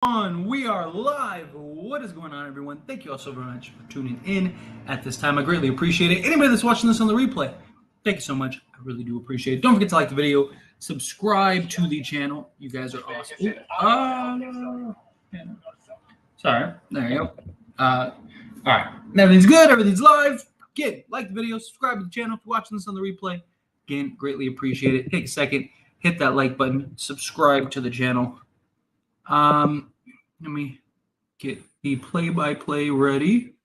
We are live. What is going on, everyone? Thank you all so very much for tuning in at this time. I greatly appreciate it. Anybody that's watching this on the replay, thank you so much. I really do appreciate it. Don't forget to like the video, subscribe to the channel. You guys are awesome. Yeah. Sorry. There you go. All right. Everything's good. Everything's live. Again, like the video, subscribe to the channel. If you're watching this on the replay, again, greatly appreciate it. Take a second, hit that like button, subscribe to the channel. Let me get the play-by-play ready.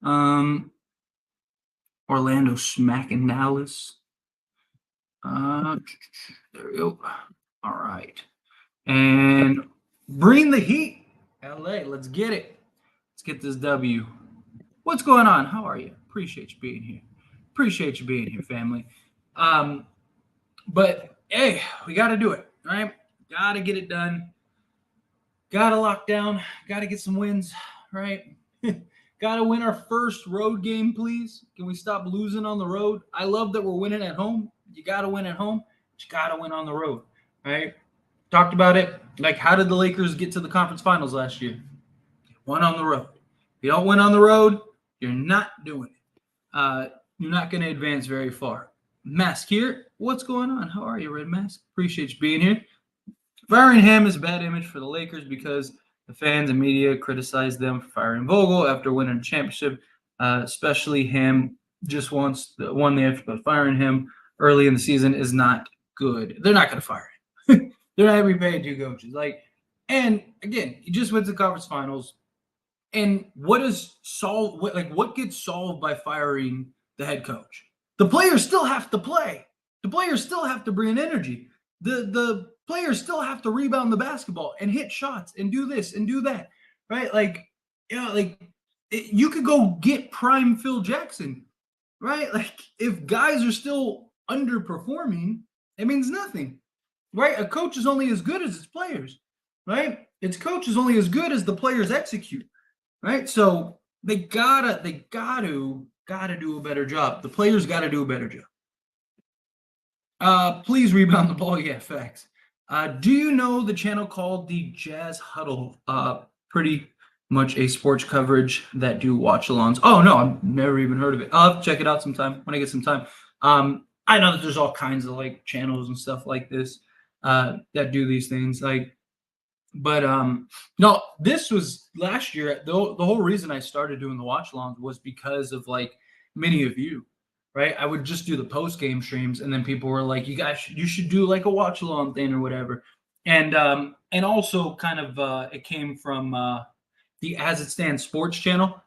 Orlando smacking Dallas. There we go. All right. And bring the heat. LA, let's get it. Let's get this W. What's going on? How are you? Appreciate you being here. Appreciate you being here, family. But hey, we got to do it, right? Got to get it done. Got to lock down. Got to get some wins, right? Got to win our first road game, please. Can we stop losing on the road? I love that we're winning at home. You got to win at home, but you got to win on the road, right? Talked about it. Like, how did the Lakers get to the conference finals last year? Won on the road. If you don't win on the road, you're not doing it. You're not going to advance very far. Mask here. What's going on? How are you, Red Mask? Appreciate you being here. Firing him is a bad image for the Lakers because the fans and media criticized them for firing Vogel after winning a championship, especially him just won the after, but firing him early in the season is not good. They're not going to fire him. They're not going to be paying two coaches. And again, he just went to the conference finals. And what gets solved by firing the head coach? The players still have to play. The players still have to bring energy. The players still have to rebound the basketball and hit shots and do this and do that, right? You could go get prime Phil Jackson, right? Like, if guys are still underperforming, it means nothing, right? A coach is only as good as its players, right? Its coach is only as good as the players execute, right? So they gotta do a better job. The players gotta do a better job. Please rebound the ball. Yeah, facts. Do you know the channel called the Jazz Huddle? Pretty much a sports coverage that do watch-alongs. Oh, no, I've never even heard of it. I'll have to check it out sometime when I get some time. I know that there's all kinds of channels and stuff like this that do these things. No, this was last year. The whole reason I started doing the watch-alongs was because of many of you. Right, I would just do the post game streams, and then people were like, you should do a watch along thing or whatever." And also kind of it came from the As It Stands Sports channel,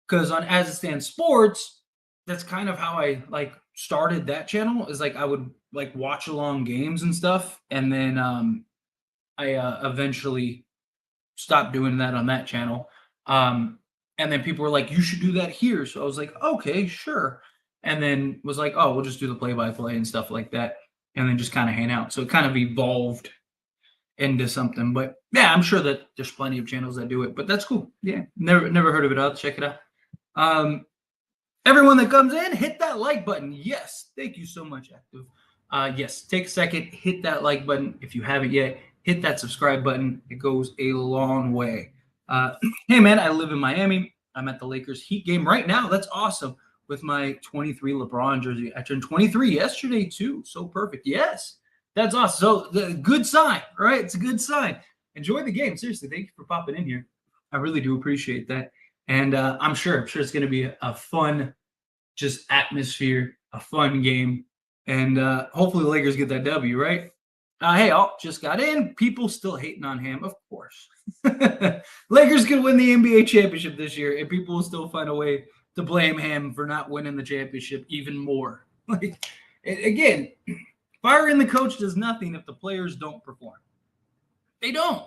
because on As It Stands Sports, that's kind of how I started that channel. Is I would watch along games and stuff, and then I eventually stopped doing that on that channel. And then people were like, "You should do that here." So I was like, "Okay, sure." And then was like, "Oh, we'll just do the play-by-play and stuff like that," and then just kind of hang out. So it kind of evolved into something. But yeah, I'm sure that there's plenty of channels that do it. But that's cool. Yeah, never heard of it. I'll check it out. Everyone that comes in, hit that like button. Yes, thank you so much, Active. Yes, take a second, hit that like button. If you haven't yet, hit that subscribe button. It goes a long way. Hey, man, I live in Miami. I'm at the Lakers Heat game right now. That's awesome. With my 23 LeBron jersey. I turned 23 yesterday, too. So perfect. Yes, that's awesome. So the good sign, right? It's a good sign. Enjoy the game. Seriously, thank you for popping in here. I really do appreciate that. And I'm sure it's going to be a fun just atmosphere, a fun game. And hopefully the Lakers get that W, right? Hey, just got in. People still hating on him, of course. Lakers can win the NBA championship this year, and people will still find a way to blame him for not winning the championship even more. Again, firing the coach does nothing if the players don't perform. They don't.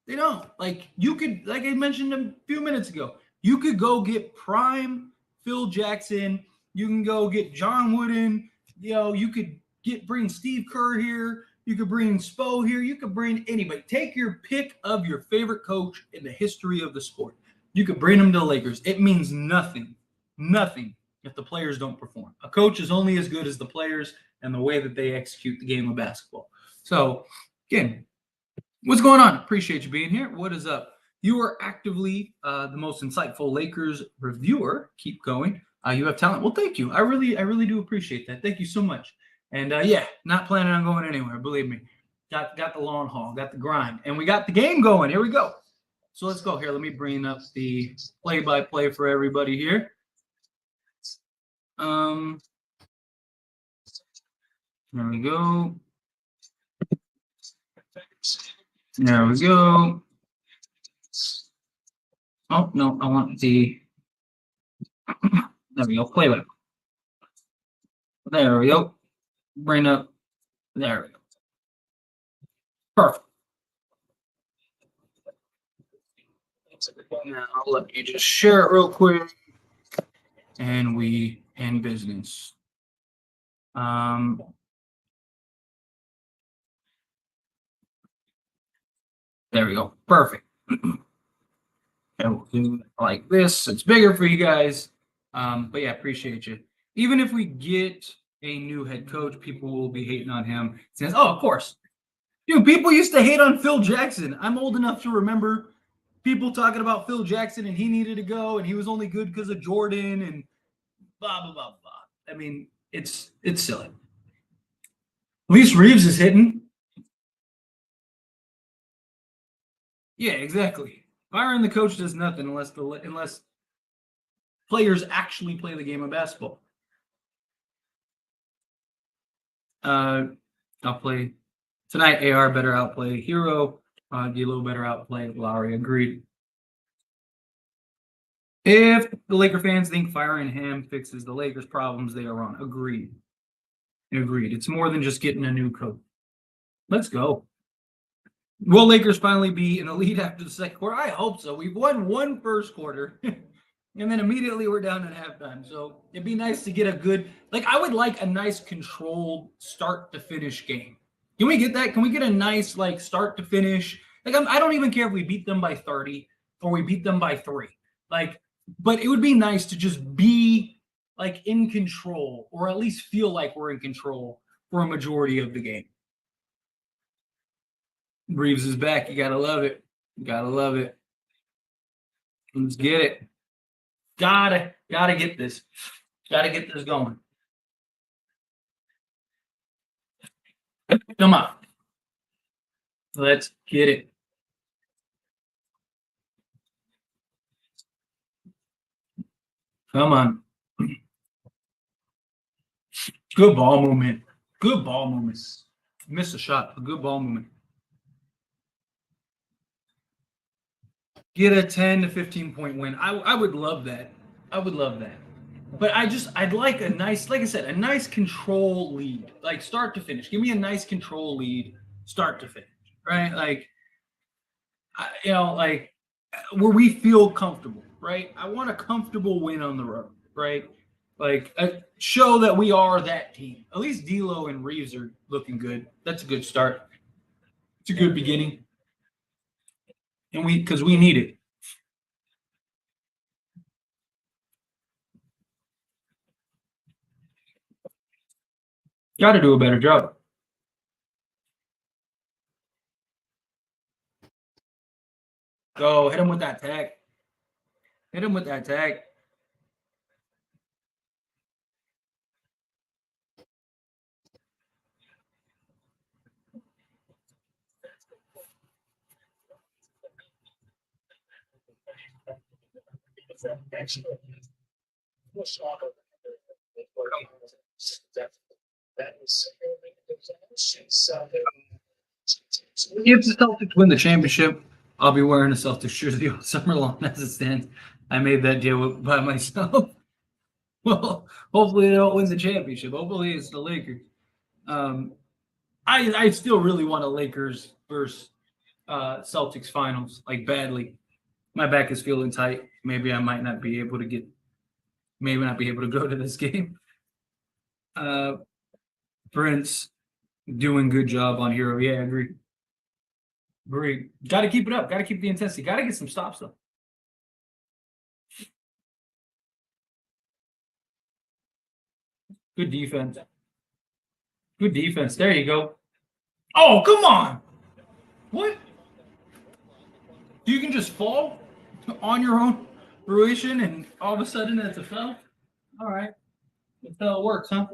You could, like I mentioned a few minutes ago, you could go get prime Phil Jackson. You can go get John Wooden. You could bring Steve Kerr here. You could bring Spo here. You could bring anybody. Take your pick of your favorite coach in the history of the sport. You could bring them to the Lakers. It means nothing if the players don't perform. A coach is only as good as the players and the way that they execute the game of basketball. So, again, What's going on? Appreciate you being here. What is up? You are actively the most insightful Lakers reviewer. Keep going. You have talent. Well, thank you. I really do appreciate that. Thank you so much. And yeah, not planning on going anywhere. Believe me. Got the long haul. Got the grind, and we got the game going. Here we go. So let's go here. Let me bring up the play-by-play for everybody here. There we go. There we go. Oh, no, I want the, there we go, play with. There we go. Bring up, there we go. Perfect. Now I'll let you just share it real quick. And we end business. There we go. Perfect. And we'll do it like this. It's bigger for you guys. But yeah, appreciate you. Even if we get a new head coach, people will be hating on him. Says, oh, of course. Dude, people used to hate on Phil Jackson. I'm old enough to remember people talking about Phil Jackson and he needed to go and he was only good because of Jordan and blah, blah, blah, blah. I mean, it's silly. At least Reeves is hitting. Yeah, exactly. Firing the coach does nothing unless players actually play the game of basketball. I'll play tonight. AR better outplay Hero. D'Lo better outplay Lowry. Agreed. If the Laker fans think firing him fixes the Lakers' problems, they are wrong. Agreed. It's more than just getting a new coach. Let's go. Will Lakers finally be in the lead after the second quarter? I hope so. We've won one first quarter, and then immediately we're down at halftime. So it'd be nice to get a good, I would like a nice controlled start to finish game. Can we get that? Can we get a nice, start to finish? I don't even care if we beat them by 30 or we beat them by 3. But it would be nice to just be, in control or at least feel like we're in control for a majority of the game. Reeves is back. You gotta love it. Let's get it. Gotta get this. Gotta get this going. Come on. Let's get it. Come on. Good ball movement. Missed a shot. A good ball movement. Get a 10 to 15 point win. I would love that. But I'd like a nice, like I said, a nice control lead, start to finish. Give me a nice control lead, start to finish, right? Where we feel comfortable, right? I want a comfortable win on the road, right? Show that we are that team. At least D'Lo and Reeves are looking good. That's a good start. It's a good beginning. And because we need it. Got to do a better job. Go hit him with that tag. If the Celtics win the championship, I'll be wearing a Celtics jersey all summer long as it stands. I made that deal by myself. Well, hopefully they don't win the championship. Hopefully it's the Lakers. I still really want a Lakers versus Celtics finals, badly. My back is feeling tight. Maybe I might not be able to go to this game. Prince doing good job on Hero. Yeah, I agree. Got to keep it up. Got to keep the intensity. Got to get some stops though. Good defense. There you go. Oh, come on. What? You can just fall on your own fruition and all of a sudden it's a foul? All right. That's how it works, huh?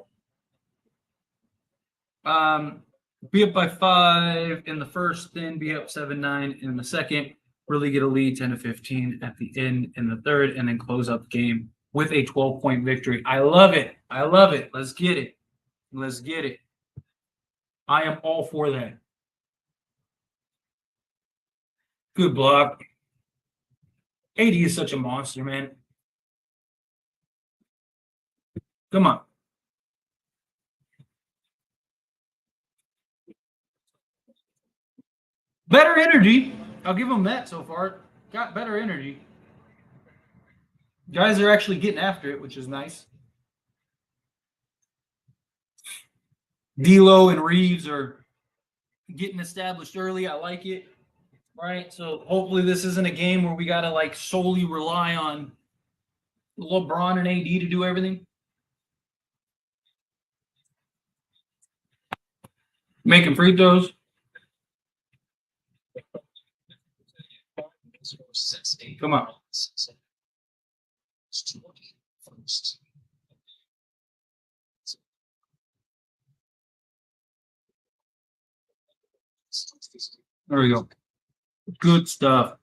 Be up by 5 in the first, then be up 7-9 in the second, really get a lead 10-15 at the end in the third, and then close up the game with a 12-point victory. I love it. I love it. Let's get it. Let's get it. I am all for that. Good block. AD is such a monster, man. Come on. Better energy. I'll give them that so far. Got better energy. Guys are actually getting after it, which is nice. D'Lo and Reeves are getting established early. I like it. Right. So hopefully this isn't a game where we got to like solely rely on LeBron and AD to do everything. Making free throws. Come on. There we go. Good stuff.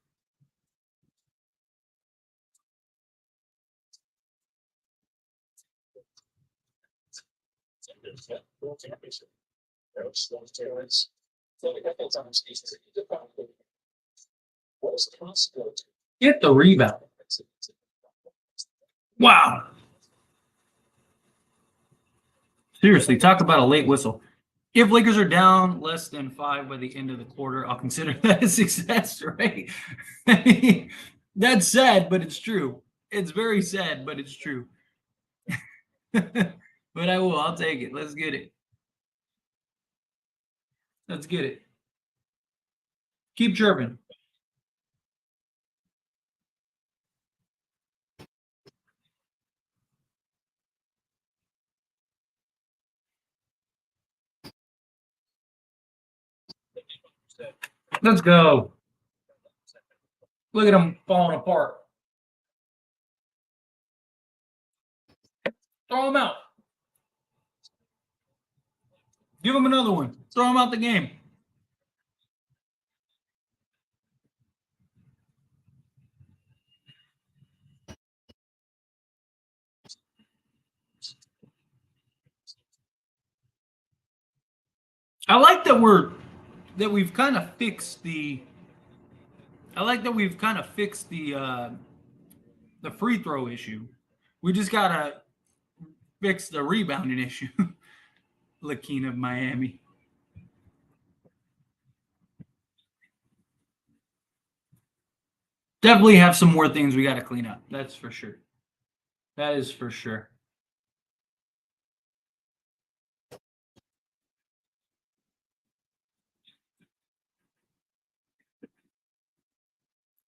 Get the rebound. Wow. Seriously, talk about a late whistle. If Lakers are down less than 5 by the end of the quarter, I'll consider that a success, right? I mean, that's sad, but it's true. It's very sad, but it's true. But I will. I'll take it. Let's get it. Let's get it. Keep chirping. Let's go. Look at them falling apart. Throw them out. Give them another one. Throw them out the game. I like that we've kind of fixed the. I like that we've kind of fixed the free throw issue. We just gotta fix the rebounding issue. Lakina of Miami. Definitely have some more things we got to clean up. That's for sure. That is for sure.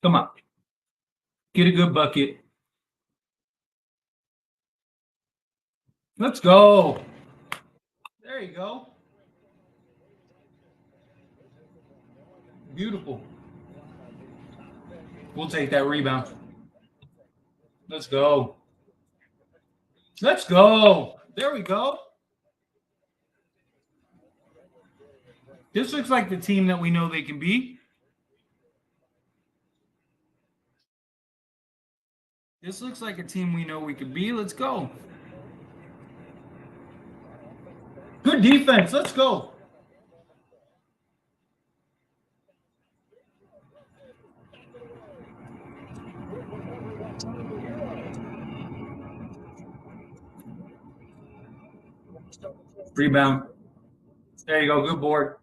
Come on. Get a good bucket. Let's go. There you go. Beautiful. We'll take that rebound. Let's go. Let's go. There we go. This looks like the team that we know they can be. This looks like a team we know we could be. Let's go. Good defense. Let's go. Rebound. There you go. Good board.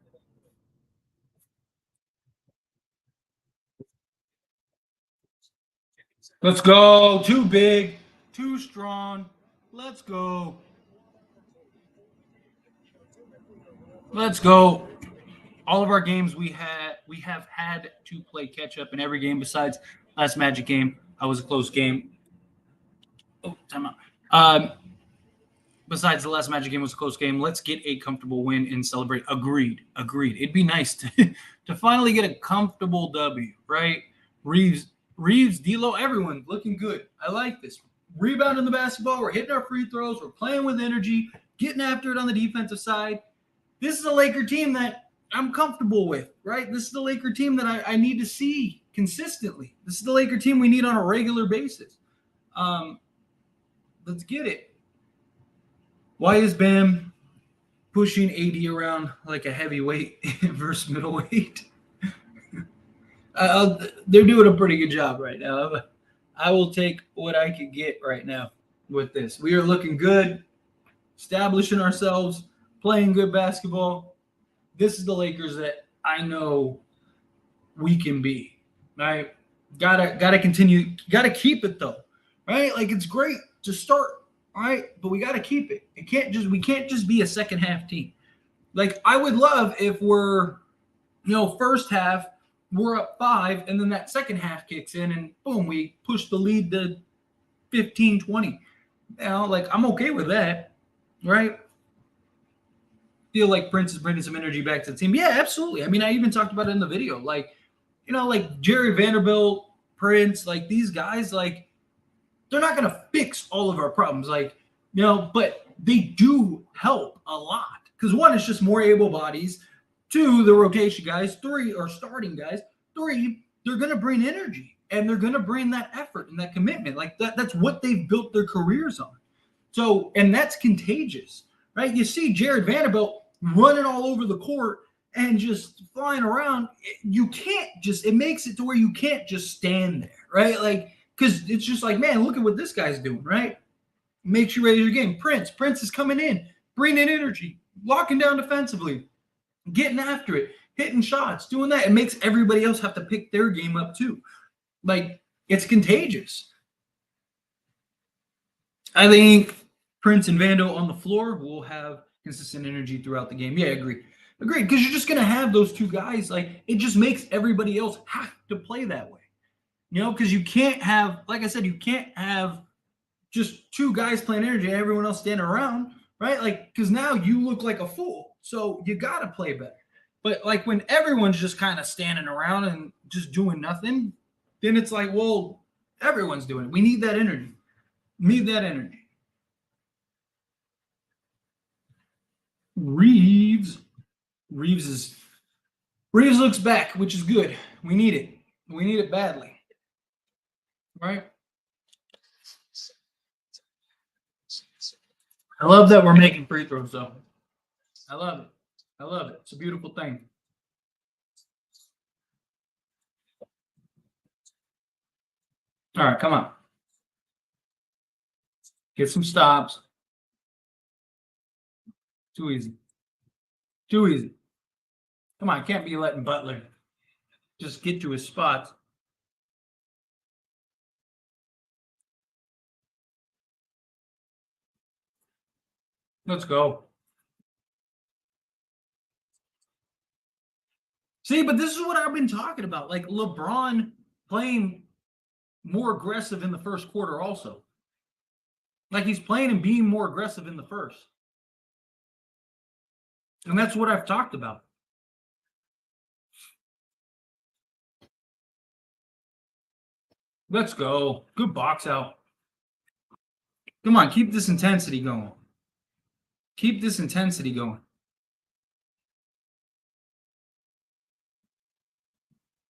Let's go. Too big. Too strong. Let's go. Let's go. All of our games we have had to play catch up in every game besides last Magic game. That was a close game. Oh, timeout. Besides the last Magic game was a close game. Let's get a comfortable win and celebrate. Agreed. It'd be nice to finally get a comfortable W, right? Reeves, D'Lo, everyone looking good. I like this. Rebounding the basketball. We're hitting our free throws. We're playing with energy, getting after it on the defensive side. This is a Laker team that I'm comfortable with, right? This is the Laker team that I need to see consistently. This is the Laker team we need on a regular basis. Let's get it. Why is Bam pushing AD around like a heavyweight versus middleweight? They're doing a pretty good job right now. I will take what I could get right now with this. We are looking good, establishing ourselves, playing good basketball. This is the Lakers that I know we can be. Right? Gotta continue. Gotta keep it though. Right? Like it's great to start. All right, but we got to keep it. We can't just be a second half team. Like I would love if we're, first half we're up 5 and then that second half kicks in and boom, we push the lead to 15, 20. Like I'm okay with that, right? Feel like Prince is bringing some energy back to the team. Yeah, absolutely. I mean, I even talked about it in the video. Like, like Jerry Vanderbilt, Prince, like these guys, like they're not going to fix all of our problems, but they do help a lot. Because 1, it's just more able bodies. 2, the rotation guys. 3, or starting guys. 3, they're going to bring energy and they're going to bring that effort and that commitment. Like that's what they've built their careers on. So, and that's contagious, right? You see Jared Vanderbilt running all over the court and just flying around. It makes it to where you can't just stand there, right? Like, because it's just like, man, look at what this guy's doing, right? Makes you ready to game. Prince is coming in, bringing energy, locking down defensively, getting after it, hitting shots, doing that. It makes everybody else have to pick their game up too. Like, it's contagious. I think Prince and Vando on the floor will have consistent energy throughout the game. Yeah, agreed. Because you're just going to have those two guys. Like, it just makes everybody else have to play that way. Because you can't have, like I said, you can't have just two guys playing energy and everyone else standing around, right? Like, because now you look like a fool. So you got to play better. But like when everyone's just kind of standing around and just doing nothing, then it's like, well, everyone's doing it. We need that energy. Reeves looks back, which is good. We need it. We need it badly. Right? I love that we're making free throws, though. I love it. It's a beautiful thing. All right, come on. Get some stops. Too easy. Come on, can't be letting Butler just get to his spots. Let's go. See, but this is what I've been talking about. Like LeBron playing more aggressive in the first quarter also. Like he's playing and being more aggressive in the first. And that's what I've talked about. Let's go. Good box out. Come on, keep this intensity going.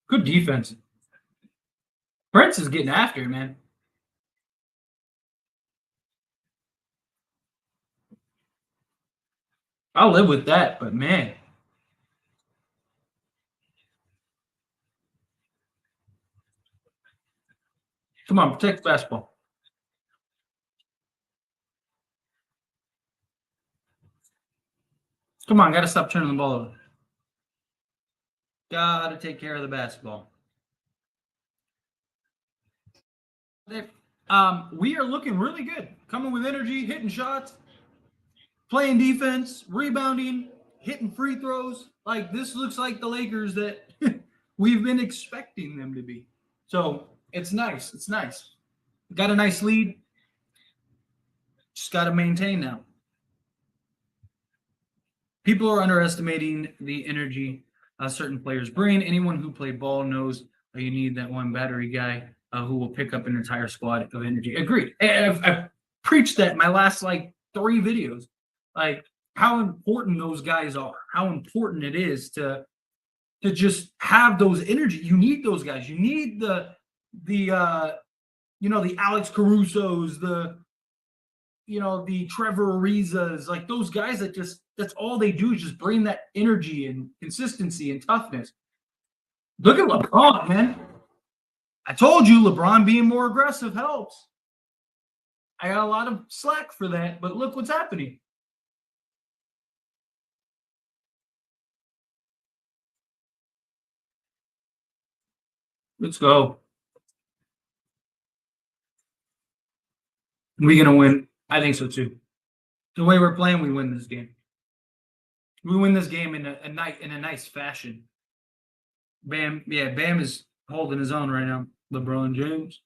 Good defense. Prince is getting after it, man. I'll live with that, but man. Come on, protect the basketball. Come on, gotta stop turning the ball over. Gotta take care of the basketball. We are looking really good. Coming with energy, hitting shots, playing defense, rebounding, hitting free throws. Like this looks like the Lakers that we've been expecting them to be. So it's nice. Got a nice lead. Just got to maintain now. People are underestimating the energy certain players bring. Anyone who played ball knows You need that one battery guy who will pick up an entire squad of energy. Agreed. I've preached that in my last like 3 videos, like how important those guys are, how important it is to just have those energy. You need those guys. You need the the Alex Caruso's, the Trevor Arizas, like those guys that just that's all they do is just bring that energy and consistency and toughness. Look at LeBron, man. I told you LeBron being more aggressive helps. I got a lot of slack for that, but look what's happening. Let's go. We're gonna win. I think so too. The way we're playing, we win this game. We win this game in a nice fashion. Bam, yeah, Bam is holding his own right now. LeBron James.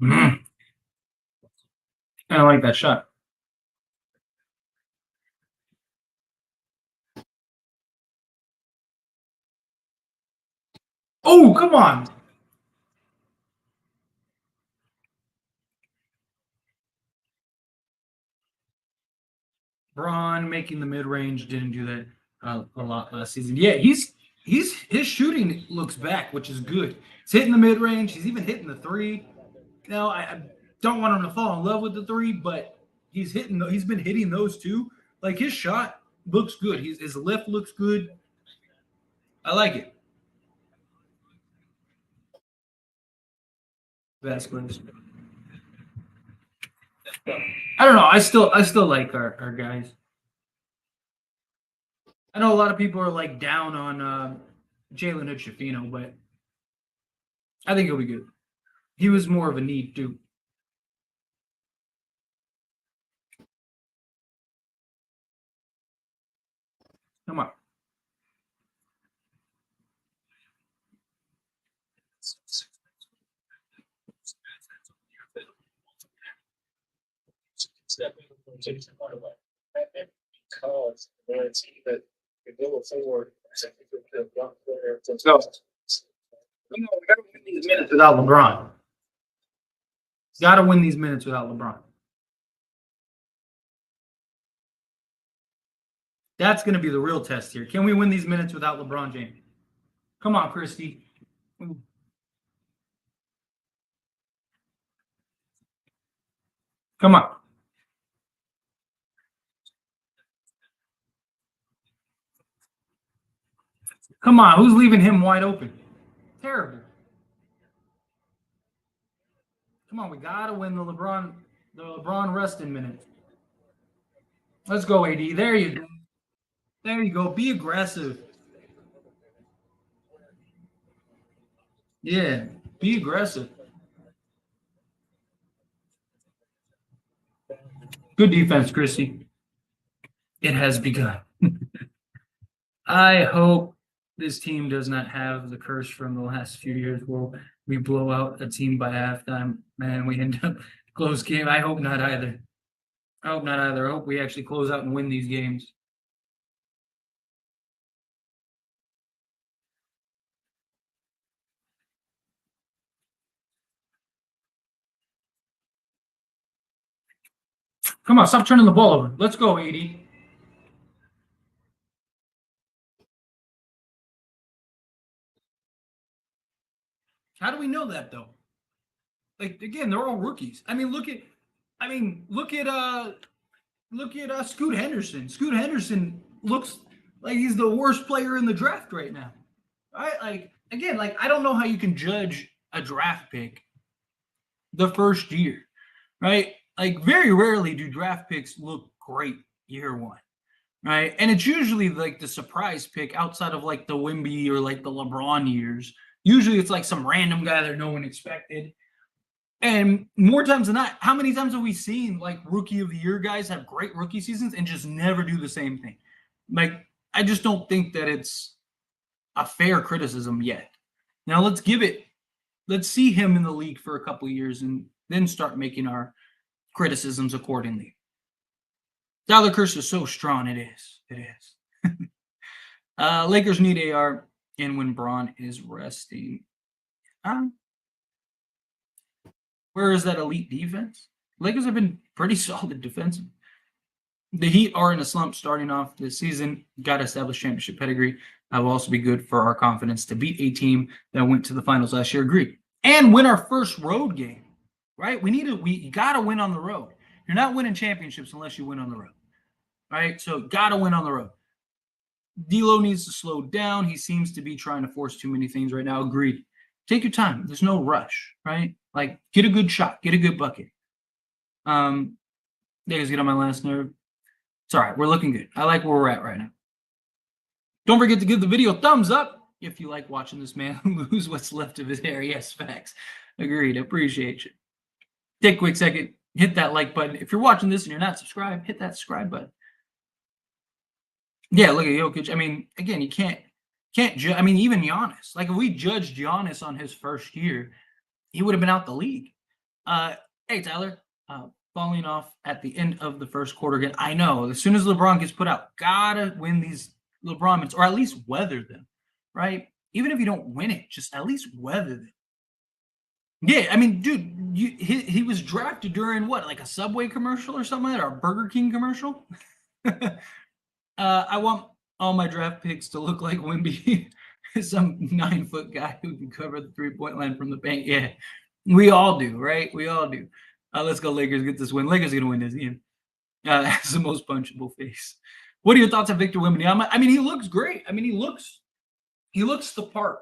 Mm. I like that shot. Oh, come on. Braun making the mid range didn't do that a lot last season. Yeah, his shooting looks back, which is good. He's hitting the mid range. He's even hitting the three. I don't want him to fall in love with the three, but he's been hitting those too. Like his shot looks good. His lift looks good. I like it. Vasquez. I don't know. I still like our guys. I know a lot of people are like down on Jalen Hood-Schifino, but I think he'll be good. He was more of a need too. Come on. Let's go. We gotta win these minutes without LeBron. Gotta win these minutes without LeBron. That's going to be the real test here. Can we win these minutes without LeBron James? Come on, Christy. Come on. Come on. Who's leaving him wide open? Terrible. Come on. We got to win the LeBron resting minutes. Let's go, AD. There you go. There you go. Be aggressive. Yeah. Be aggressive. Good defense, Christy. It has begun. I hope this team does not have the curse from the last few years where we blow out a team by halftime and we end up close game. I hope not either. I hope we actually close out and win these games. Come on, stop turning the ball over. Let's go, AD. How do we know that though? Like again, they're all rookies. I mean, look at Scoot Henderson. Scoot Henderson looks like he's the worst player in the draft right now. Right? Like again, like I don't know how you can judge a draft pick the first year, right? Like very rarely do draft picks look great year one, right? And it's usually like the surprise pick outside of like the Wimby or like the LeBron years. Usually it's like some random guy that no one expected. And more times than not, how many times have we seen like rookie of the year guys have great rookie seasons and just never do the same thing? Like, I just don't think that it's a fair criticism yet. Now let's see him in the league for a couple years and then start making our criticisms accordingly. Dollar curse is so strong. It is. It is. Lakers need AR and when Braun is resting. Um, where is that elite defense? Lakers have been pretty solid defensive. The Heat are in a slump starting off this season. Got to establish championship pedigree. That will also be good for our confidence to beat a team that went to the finals last year. Agreed. And win our first road game, right? We got to win on the road. You're not winning championships unless you win on the road, right? So got to win on the road. D'Lo needs to slow down. He seems to be trying to force too many things right now. Agreed. Take your time. There's no rush, right? Like, get a good shot. Get a good bucket. They guys get on my last nerve. It's all right. We're looking good. I like where we're at right now. Don't forget to give the video a thumbs up if you like watching this man lose what's left of his hair. Yes, facts. Agreed. Appreciate you. Take a quick second. Hit that like button. If you're watching this and you're not subscribed, hit that subscribe button. Yeah, look at Jokic. I mean, again, you can't judge. I mean, even Giannis. Like, if we judged Giannis on his first year, he would have been out the league. Hey, Tyler. Falling off at the end of the first quarter again. I know. As soon as LeBron gets put out, gotta win these LeBron minutes, or at least weather them, right? Even if you don't win it, just at least weather them. Yeah, I mean, dude, he was drafted during what, like a Subway commercial or something like that, or a Burger King commercial? I want all my draft picks to look like Wemby, some 9-foot guy who can cover the three-point line from the paint. Yeah, we all do, right? We all do. Let's go Lakers, get this win. Lakers are going to win this game. Has the most punchable face. What are your thoughts on Victor Wembanyama? I mean, he looks great. I mean, he looks the part.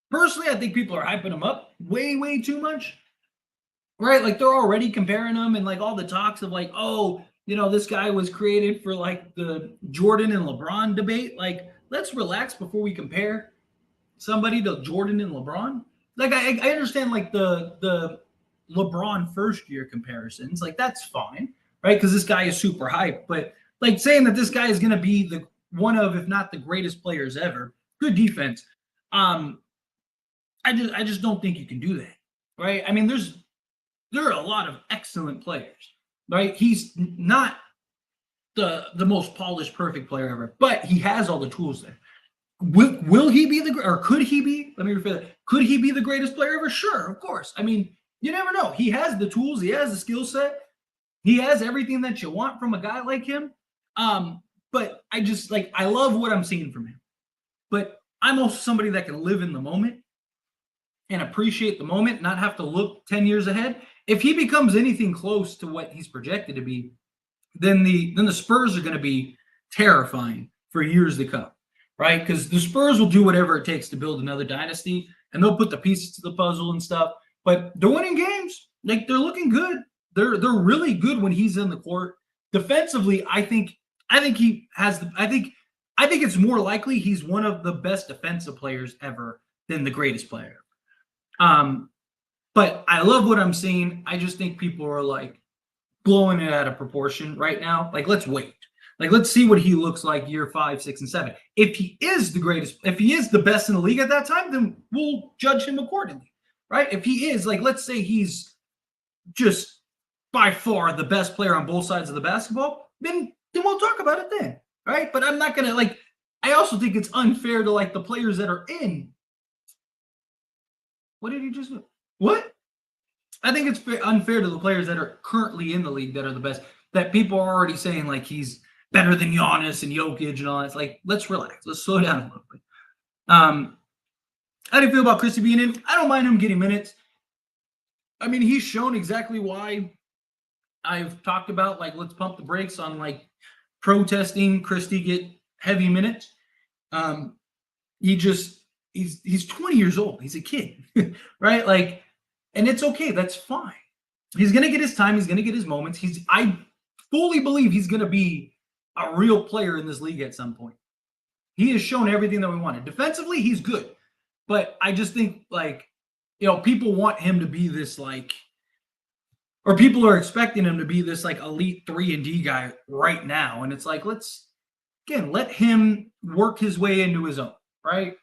Personally, I think people are hyping him up way too much. Right? Like, they're already comparing him and like all the talks of like, oh, you know, this guy was created for like the Jordan and LeBron debate. Like, let's relax before we compare somebody to Jordan and LeBron. Like, I understand like the LeBron first year comparisons, like that's fine, right? Because this guy is super hyped. But like saying that this guy is going to be the one of, if not the greatest players ever, good defense. I just don't think you can do that, right? I mean, there are a lot of excellent players, right? He's not the most polished, perfect player ever, but he has all the tools there. Will he be or could he be? Let me rephrase that. Could he be the greatest player ever? Sure, of course. I mean, you never know. He has the tools. He has the skill set. He has everything that you want from a guy like him. But I love what I'm seeing from him. But I'm also somebody that can live in the moment and appreciate the moment, not have to look 10 years ahead. If he becomes anything close to what he's projected to be, then the Spurs are going to be terrifying for years to come. Right? Because the Spurs will do whatever it takes to build another dynasty, and they'll put the pieces to the puzzle and stuff. But they're winning games. Like, they're looking good. They're really good when he's in the court. Defensively, I think he has I think it's more likely he's one of the best defensive players ever than the greatest player. But I love what I'm seeing. I just think people are like blowing it out of proportion right now. Like, let's wait. Like, let's see what he looks like year 5, 6, and 7. If he is the greatest, if he is the best in the league at that time, then we'll judge him accordingly, right? If he is, like, let's say he's just by far the best player on both sides of the basketball, then we'll talk about it then, right? But I'm not going to, like, I also think it's unfair to, like, the players that are in. What did he just do? What? I think it's unfair to the players that are currently in the league that are the best, that people are already saying, like, he's better than Giannis and Jokic and all that. It's like, let's relax. Let's slow down a little bit. How do you feel about Christie being in? I don't mind him getting minutes. I mean, he's shown exactly why I've talked about, like, let's pump the brakes on, like, protesting Christie get heavy minutes. He's 20 years old. He's a kid, right? Like, and it's okay. That's fine. He's going to get his time. He's going to get his moments. I fully believe he's going to be a real player in this league at some point. He has shown everything that we wanted. Defensively, he's good. But I just think, like, you know, people want him to be this, like, or people are expecting him to be this, like, elite 3-and-D guy right now. And it's like, let's, again, let him work his way into his own, right?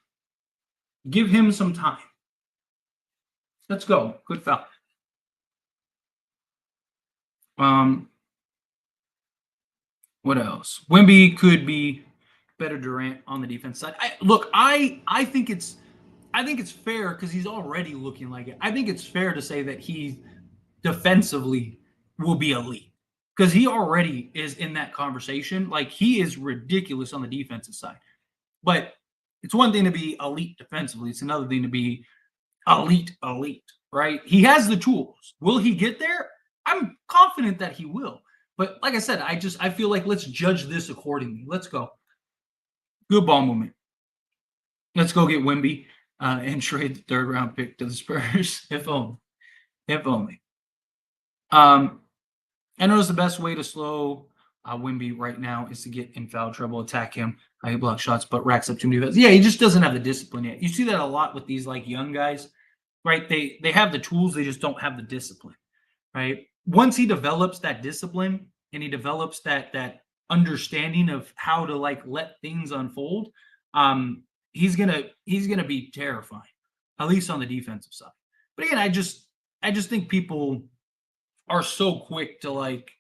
Give him some time. Let's go. Good foul. Um, what else? Wimby could be better Durant on the defense side. I think it's fair because he's already looking like it. I think it's fair to say that he defensively will be elite because he already is in that conversation. Like he is ridiculous on the defensive side. But it's one thing to be elite defensively. It's another thing to be elite, right? He has the tools. Will he get there? I'm confident that he will. But like I said, I feel like let's judge this accordingly. Let's go. Good ball movement. Let's go get Wimby and trade the third round pick to the Spurs. If only. If only. I notice the best way to slow Wimby right now is to get in foul trouble, attack him. He blocks shots, but racks up too many fouls. Yeah, he just doesn't have the discipline yet. You see that a lot with these like young guys, right? They have the tools, they just don't have the discipline, right? Once he develops that discipline and he develops that understanding of how to like let things unfold, he's gonna be terrifying, at least on the defensive side. But again, I just think people are so quick to like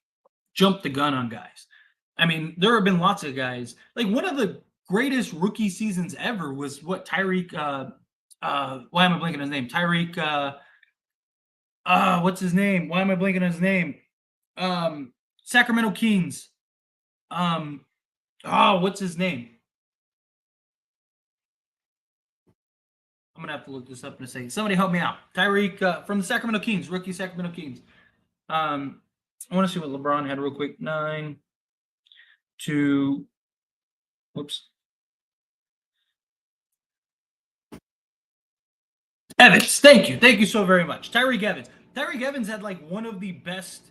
jump the gun on guys. I mean, there have been lots of guys. Like one of the greatest rookie seasons ever was what Tyreek why am I blanking on his name? Tyreek what's his name? Why am I blanking on his name? Sacramento Kings. What's his name? I'm gonna have to look this up in a second. Somebody help me out. Tyreek from the Sacramento Kings, rookie Sacramento Kings. I want to see what LeBron had real quick. 9 to whoops. Evans, thank you. Thank you so very much. Tyreek Evans. Tyreek Evans had like one of the best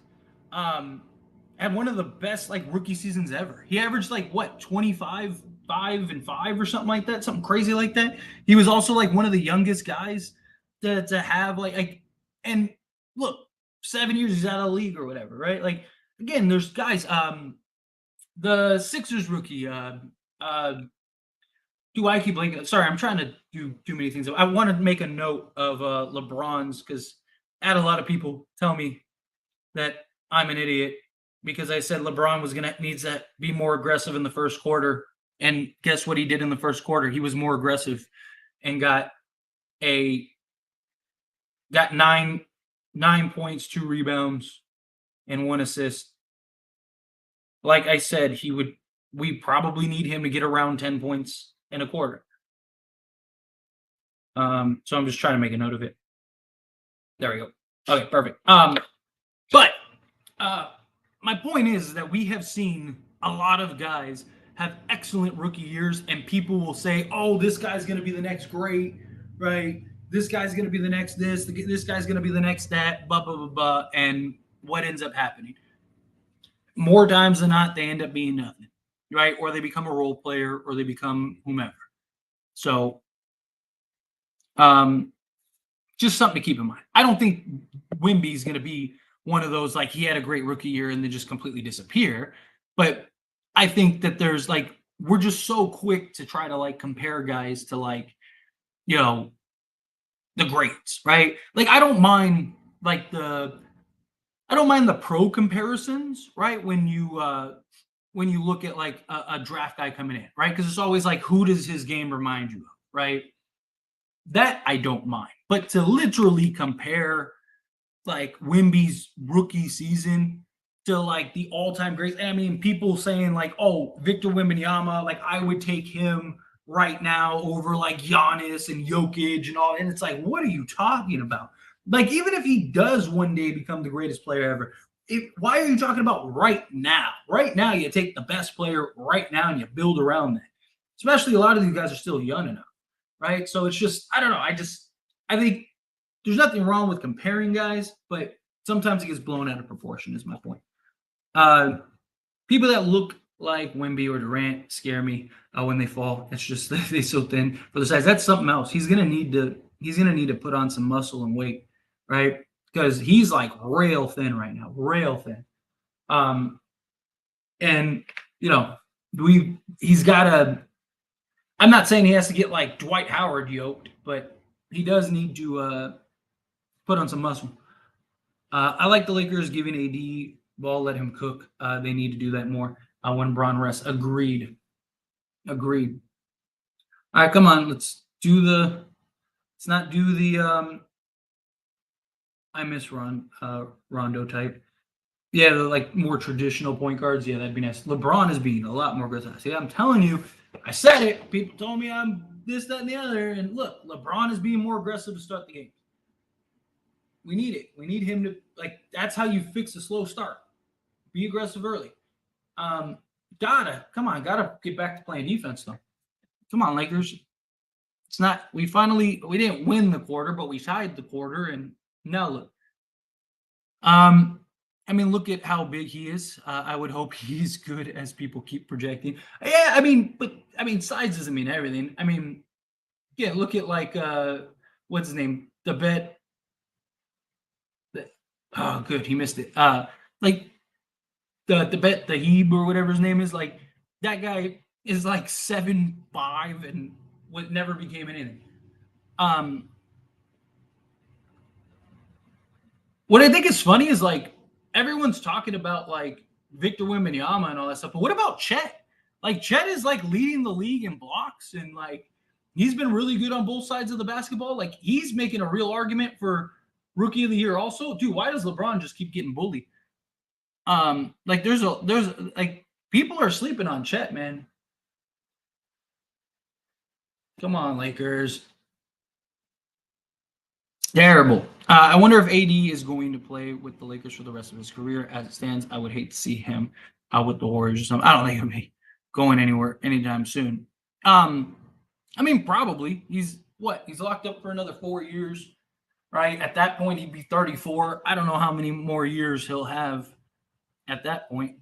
like rookie seasons ever. He averaged like what 25, 5 and 5 or something like that, something crazy like that. He was also like one of the youngest guys to have like and look, 7 years he's out of the league or whatever, right? Like again, there's guys, the Sixers rookie, do I keep blanking? Sorry, I'm trying to do too many things. I want to make a note of LeBron's because I had a lot of people tell me that I'm an idiot because I said LeBron was needs to be more aggressive in the first quarter. And guess what he did in the first quarter? He was more aggressive and got 9 points, 2 rebounds, and 1 assist. Like I said, we probably need him to get around 10 points in a quarter. So I'm just trying to make a note of it. There we go. Okay, perfect. But my point is that we have seen a lot of guys have excellent rookie years, and people will say, "Oh, this guy's going to be the next great, right? This guy's going to be the next this guy's going to be the next that, blah, blah, blah, blah." And what ends up happening? More times than not, they end up being nothing, right? Or they become a role player or they become whomever. So, just something to keep in mind. I don't think Wimby's going to be one of those, like he had a great rookie year and then just completely disappear. But I think that there's like, we're just so quick to try to like compare guys to like, you know, the greats, right? Like I don't mind the pro comparisons, right? When you look at like a draft guy coming in, right? Because it's always like, who does his game remind you of, right? That I don't mind. But to literally compare like Wimby's rookie season to like the all-time greats, I mean, people saying like, oh, Victor Wembanyama, like I would take him right now over like Giannis and Jokic and all. And it's like, what are you talking about? Like, even if he does one day become the greatest player ever, why are you talking about right now? Right now, you take the best player right now and you build around that. Especially a lot of these guys are still young enough, right? So it's just, I don't know. I think there's nothing wrong with comparing guys, but sometimes it gets blown out of proportion, is my point. People that look like Wemby or Durant scare me when they fall. It's just they're so thin for the size. That's something else. He's gonna need to put on some muscle and weight, right? Because he's like rail thin right now, rail thin. And you know, he's got to I'm not saying he has to get like Dwight Howard yoked, but he does need to put on some muscle. I like the Lakers giving AD ball, let him cook. They need to do that more when Bron rests. Agreed. Agreed. All right, come on. Let's do the. Let's not do the. I miss Rondo type. Yeah, the like more traditional point guards. Yeah, that'd be nice. LeBron is being a lot more aggressive. See, I'm telling you, I said it. People told me I'm this, that, and the other. And look, LeBron is being more aggressive to start the game. We need it. We need him to like. That's how you fix a slow start. Be aggressive early. Gotta get back to playing defense though. Come on, Lakers. It's not. We didn't win the quarter, but we tied the quarter, and now look. I mean, look at how big he is. I would hope he's good as people keep projecting. Yeah, I mean, size doesn't mean everything. I mean, yeah, look at like what's his name? The bet. Oh, good, he missed it. Like the bet the Heeb or whatever his name is. Like that guy is like 7'5" and what never became anything. What I think is funny is like everyone's talking about like Victor Wembanyama and all that stuff, but what about Chet? Like Chet is like leading the league in blocks and like he's been really good on both sides of the basketball. Like he's making a real argument for rookie of the year also. Dude, why does LeBron just keep getting bullied? Like there's like people are sleeping on Chet, man. Come on, Lakers. Terrible. I wonder if AD is going to play with the Lakers for the rest of his career. As it stands, I would hate to see him with the Warriors or something. I don't think he'll be going anywhere anytime soon. I mean, probably. He's locked up for another 4 years, right? At that point, he'd be 34. I don't know how many more years he'll have at that point,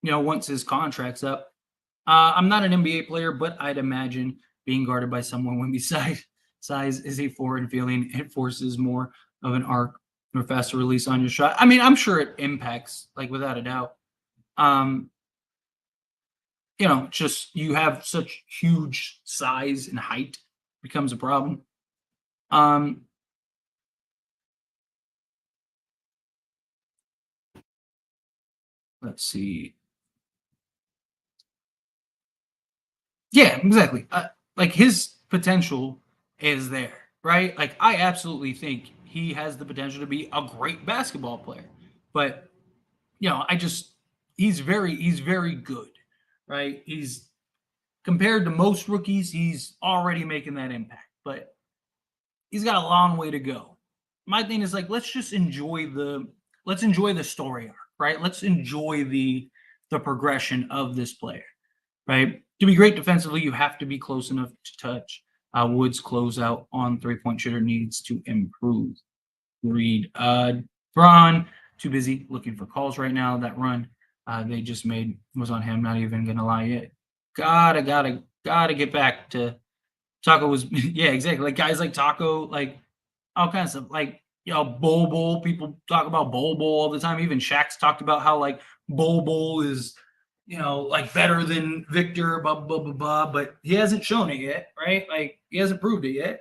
once his contract's up. I'm not an NBA player, but I'd imagine being guarded by someone when beside size is a foreign feeling. It forces more of an arc or faster release on your shot. I mean, I'm sure it impacts, like without a doubt. Just you have such huge size and height becomes a problem. Let's see. Yeah, exactly. Like his potential is there, right? Like I absolutely think he has the potential to be a great basketball player. But he's very good, right? He's compared to most rookies, he's already making that impact, but he's got a long way to go. My thing is like let's enjoy the story arc, right? Let's enjoy the progression of this player, right? To be great defensively, you have to be close enough to touch. Woods closeout on three-point shooter needs to improve. Read. Braun, too busy looking for calls right now. That run they just made was on him. Not even gonna lie yet. Gotta get back to Taco was yeah, exactly. Like guys like Taco, like all kinds of like Bol. People talk about Bol all the time. Even Shaq's talked about how like Bol is like better than Victor, blah, blah, blah, blah, but he hasn't shown it yet, right? Like he hasn't proved it yet.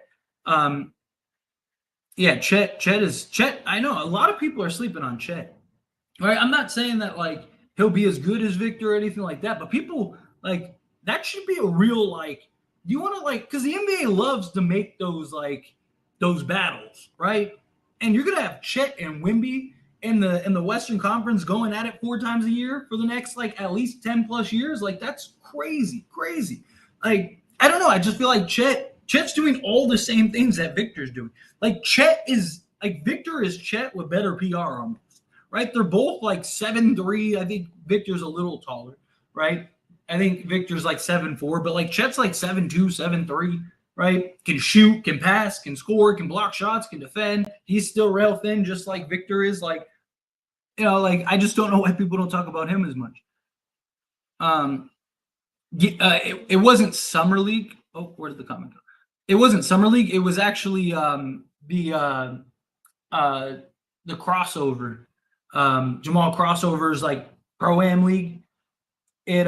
Yeah, Chet. I know a lot of people are sleeping on Chet, right? I'm not saying that like he'll be as good as Victor or anything like that, but people like that should be a real like. Do you want to like because the NBA loves to make those like those battles, right? And you're gonna have Chet and Wemby in the Western Conference going at it 4 times a year for the next like at least 10 plus years. Like that's crazy. Like I don't know. I just feel like Chet's doing all the same things that Victor's doing. Like Chet is like Victor is Chet with better PR almost, right? They're both like 7'3". I think Victor's a little taller, right? I think Victor's like 7'4", but like Chet's like 7'2", 7'3", right? Can shoot, can pass, can score, can block shots, can defend. He's still rail thin, just like Victor is. Like, like I just don't know why people don't talk about him as much. It wasn't Summer League. Oh, where did the comment go? It wasn't Summer League. It was actually the crossover. Jamal Crossover's like Pro-Am League. He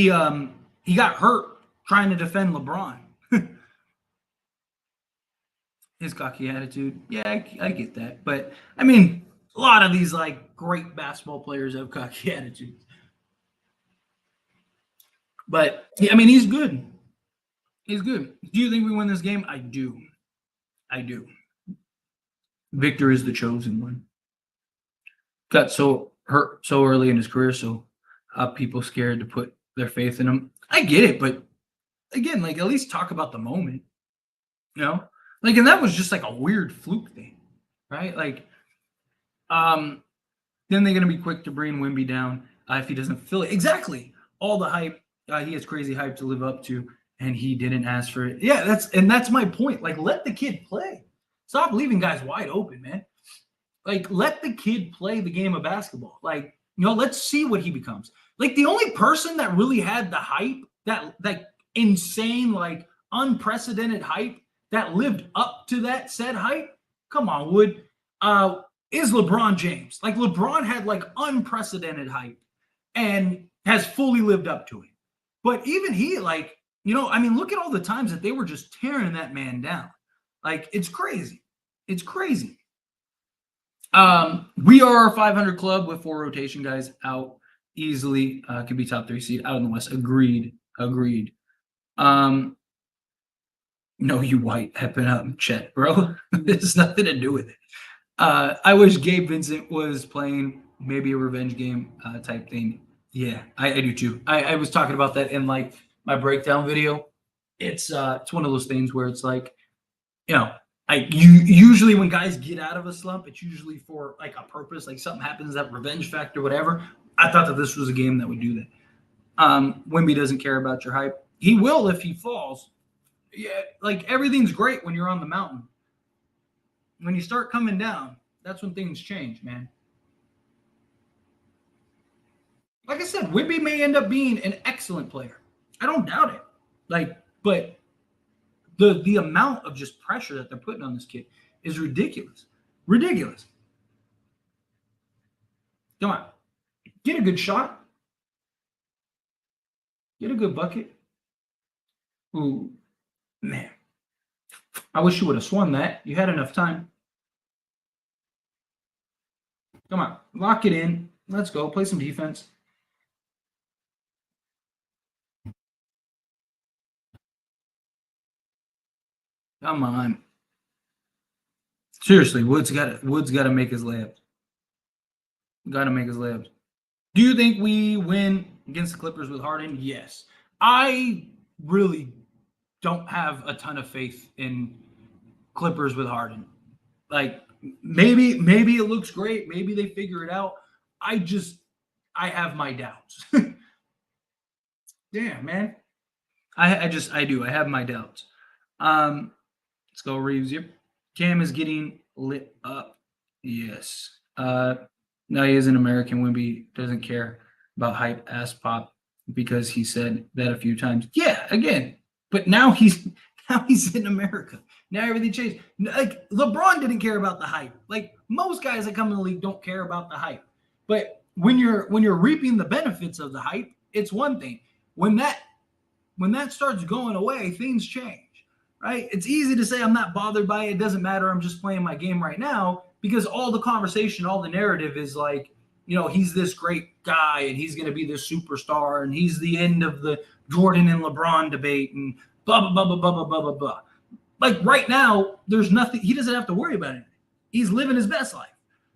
got hurt trying to defend LeBron. His cocky attitude. Yeah, I get that. But I mean, a lot of these like great basketball players have cocky attitudes. But I mean, he's good. He's good. Do you think we win this game? I do. I do. Victor is the chosen one. Got so hurt so early in his career, so people scared to put their faith in him. I get it, but again, like at least talk about the moment, you know? Like, and that was just like a weird fluke thing, right? Like, then they're gonna be quick to bring Wimby down if he doesn't fill it. Exactly. All the hype, he has crazy hype to live up to, and he didn't ask for it. Yeah, that's my point. Like, let the kid play. Stop leaving guys wide open, man. Like, let the kid play the game of basketball. Like, let's see what he becomes. Like, the only person that really had the hype, that like insane, like unprecedented hype that lived up to that said hype, come on, Wood, is LeBron James. Like, LeBron had like unprecedented hype and has fully lived up to it. But even he, like, I mean, look at all the times that they were just tearing that man down. Like, it's crazy. It's crazy. We are a 500 club with 4 rotation guys out easily. Could be top 3 seed out in the West. Agreed. No, you white hepping up Chet, bro. There's nothing to do with it. I wish Gabe Vincent was playing maybe a revenge game type thing. Yeah, I do too. I was talking about that in like my breakdown video. It's one of those things where it's like, usually when guys get out of a slump, it's usually for like a purpose, like something happens, that revenge factor, whatever. I thought that this was a game that would do that. Wimby doesn't care about your hype. He will if he falls. Yeah, like everything's great when you're on the mountain. When you start coming down, that's when things change, man. Like I said, Wimby may end up being an excellent player. I don't doubt it. Like, but the amount of just pressure that they're putting on this kid is ridiculous. Ridiculous. Come on. Get a good shot. Get a good bucket. Ooh, man. I wish you would have swung that. You had enough time. Come on. Lock it in. Let's go. Play some defense. Come on. Seriously, Wood's got to make his layups. Got to make his layups. Do you think we win against the Clippers with Harden? Yes. I really don't have a ton of faith in Clippers with Harden. Like, maybe it looks great. Maybe they figure it out. I have my doubts. Yeah, man. I do. I have my doubts. Let's go, Reeves. Yep. Cam is getting lit up. Yes. No, he is an American. Wimby doesn't care about hype ass pop because he said that a few times. Yeah, again. But now he's in America. Now everything changed. Like, LeBron didn't care about the hype. Like, most guys that come in the league don't care about the hype. But when you're reaping the benefits of the hype, it's one thing. When that starts going away, things change. Right? It's easy to say I'm not bothered by it. It doesn't matter. I'm just playing my game right now, because all the conversation, all the narrative is like, he's this great guy and he's going to be this superstar and he's the end of the Jordan and LeBron debate and blah, blah, blah, blah, blah, blah, blah, blah, blah. Like, right now, there's nothing. He doesn't have to worry about it. He's living his best life,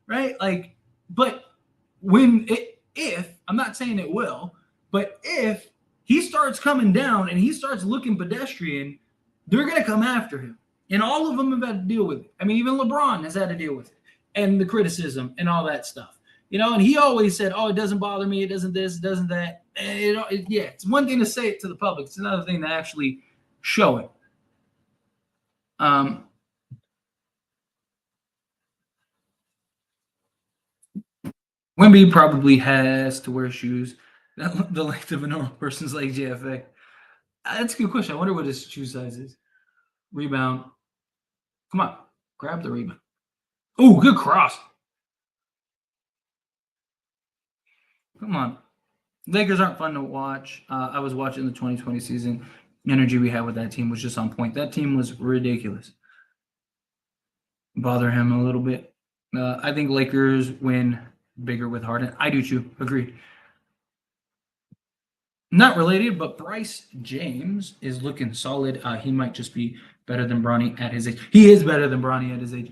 right? Like, but if, I'm not saying it will, but if he starts coming down and he starts looking pedestrian, they're going to come after him. And all of them have had to deal with it. I mean, even LeBron has had to deal with it and the criticism and all that stuff. And he always said, oh, it doesn't bother me. It doesn't this, it doesn't that. Yeah, it's one thing to say it to the public. It's another thing to actually show it. Wemby probably has to wear shoes the length of a normal person's leg. JFA. That's a good question. I wonder what his shoe size is. Rebound. Come on. Grab the rebound. Oh, good cross. Come on. Lakers aren't fun to watch. I was watching the 2020 season. energy we had with that team was just on point. That team was ridiculous. Bother him a little bit. I think Lakers win bigger with Harden. I do too. Agreed. Not related, but Bryce James is looking solid. He might just be better than Bronny at his age. He is better than Bronny at his age.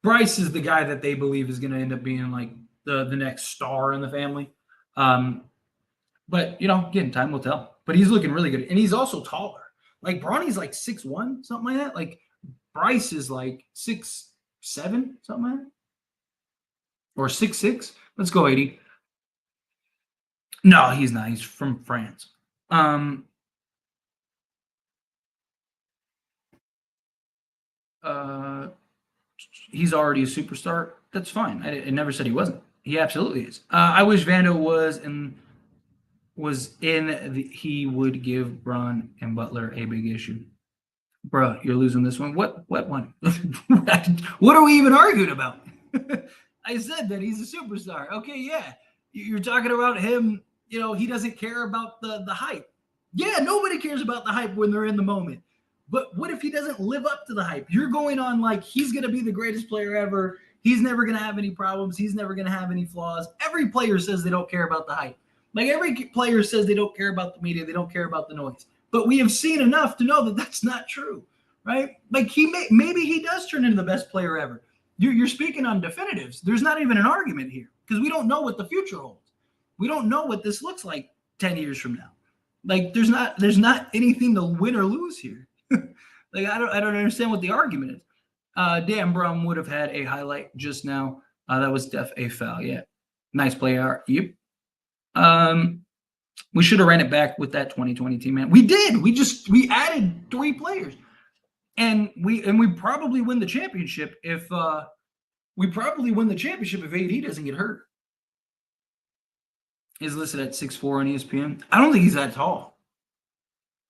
Bryce is the guy that they believe is going to end up being like the next star in the family. But, again, time will tell. But he's looking really good. And he's also taller. Like, Bronny's like 6'1", something like that. Like, Bryce is like 6'7", something like that. Or 6'6". Let's go, 80. No, he's not. He's from France. He's already a superstar. That's fine. I never said he wasn't. He absolutely is. I wish Vando he would give Bron and Butler a big issue. Bruh, you're losing this one. What one? What are we even arguing about? I said that he's a superstar. Okay, yeah. You're talking about him, he doesn't care about the hype. Yeah, nobody cares about the hype when they're in the moment. But what if he doesn't live up to the hype? You're going on like he's going to be the greatest player ever. He's never going to have any problems. He's never going to have any flaws. Every player says they don't care about the hype. Like every player says they don't care about the media. They don't care about the noise. But we have seen enough to know that that's not true, right? Like maybe he does turn into the best player ever. You're speaking on definitives. There's not even an argument here because we don't know what the future holds. We don't know what this looks like 10 years from now. Like there's not anything to win or lose here. Like I don't understand what the argument is. Dan Brum would have had a highlight just now. That was def a foul. Yeah, nice play. Yep. We should have ran it back with that 2020 team, man. We did. We added 3 players, and we probably win the championship if AD doesn't get hurt. He's listed at 6'4" on ESPN. I don't think he's that tall.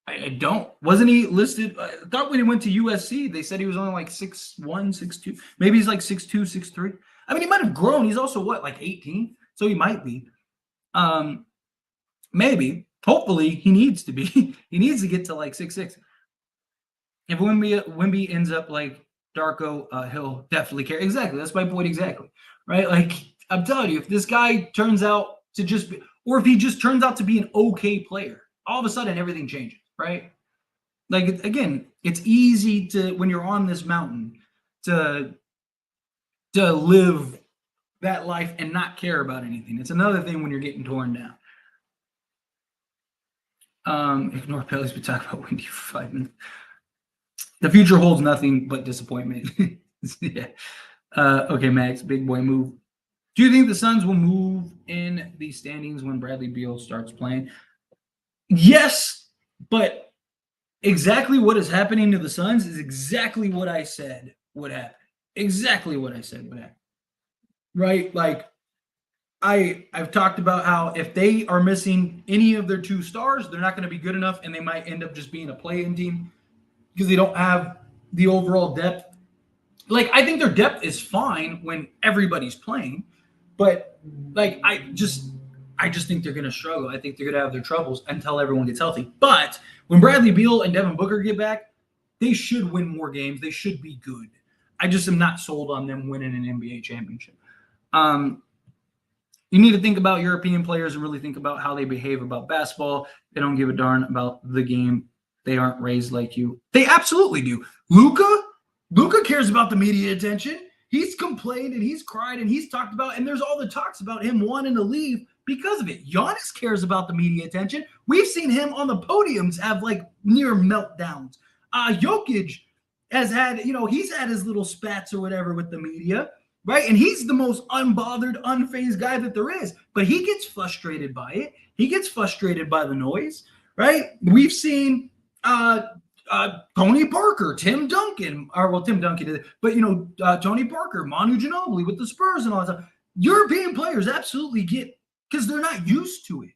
I don't. Wasn't he listed? I thought when he went to USC, they said he was only like 6'1", 6'2". Maybe he's like 6'2", 6'3". I mean, he might have grown. He's also like 18, so he might be. Maybe. Hopefully, he needs to be. He needs to get to like 6'6". If Wemby ends up like Darko, he'll definitely care. Exactly. That's my point exactly. Right? Like, I'm telling you, if this guy turns out to just be, or if he just turns out to be an okay player, all of a sudden everything changes. Right? Like, again, it's easy to, when you're on this mountain, to live that life and not care about anything. It's another thing when you're getting torn down. Ignore Pelly's been talking about Wendy for 5 minutes. The future holds nothing but disappointment. Yeah. Okay, Max, big boy move. Do you think the Suns will move in the standings when Bradley Beal starts playing? Yes. But exactly what is happening to the Suns is exactly what I said would happen. Exactly what I said would happen. Right? Like, I've talked about how if they are missing any of their 2 stars, they're not going to be good enough, and they might end up just being a play-in team because they don't have the overall depth. Like, I think their depth is fine when everybody's playing, but like I just think they're going to struggle. I think they're going to have their troubles until everyone gets healthy. But when Bradley Beal and Devin Booker get back, they should win more games. They should be good. I just am not sold on them winning an NBA championship. You need to think about European players and really think about how they behave about basketball. They don't give a darn about the game. They aren't raised like you. They absolutely do. Luka cares about the media attention. He's complained and he's cried and he's talked about, and there's all the talks about him wanting to leave because of it. Giannis cares about the media attention. We've seen him on the podiums have like near meltdowns. Jokic has had, he's had his little spats or whatever with the media, right? And he's the most unbothered, unfazed guy that there is, but he gets frustrated by it. He gets frustrated by the noise, right? We've seen Tony Parker, Tim Duncan did it, but Tony Parker, Manu Ginobili with the Spurs and all that stuff. European players absolutely get, because they're not used to it.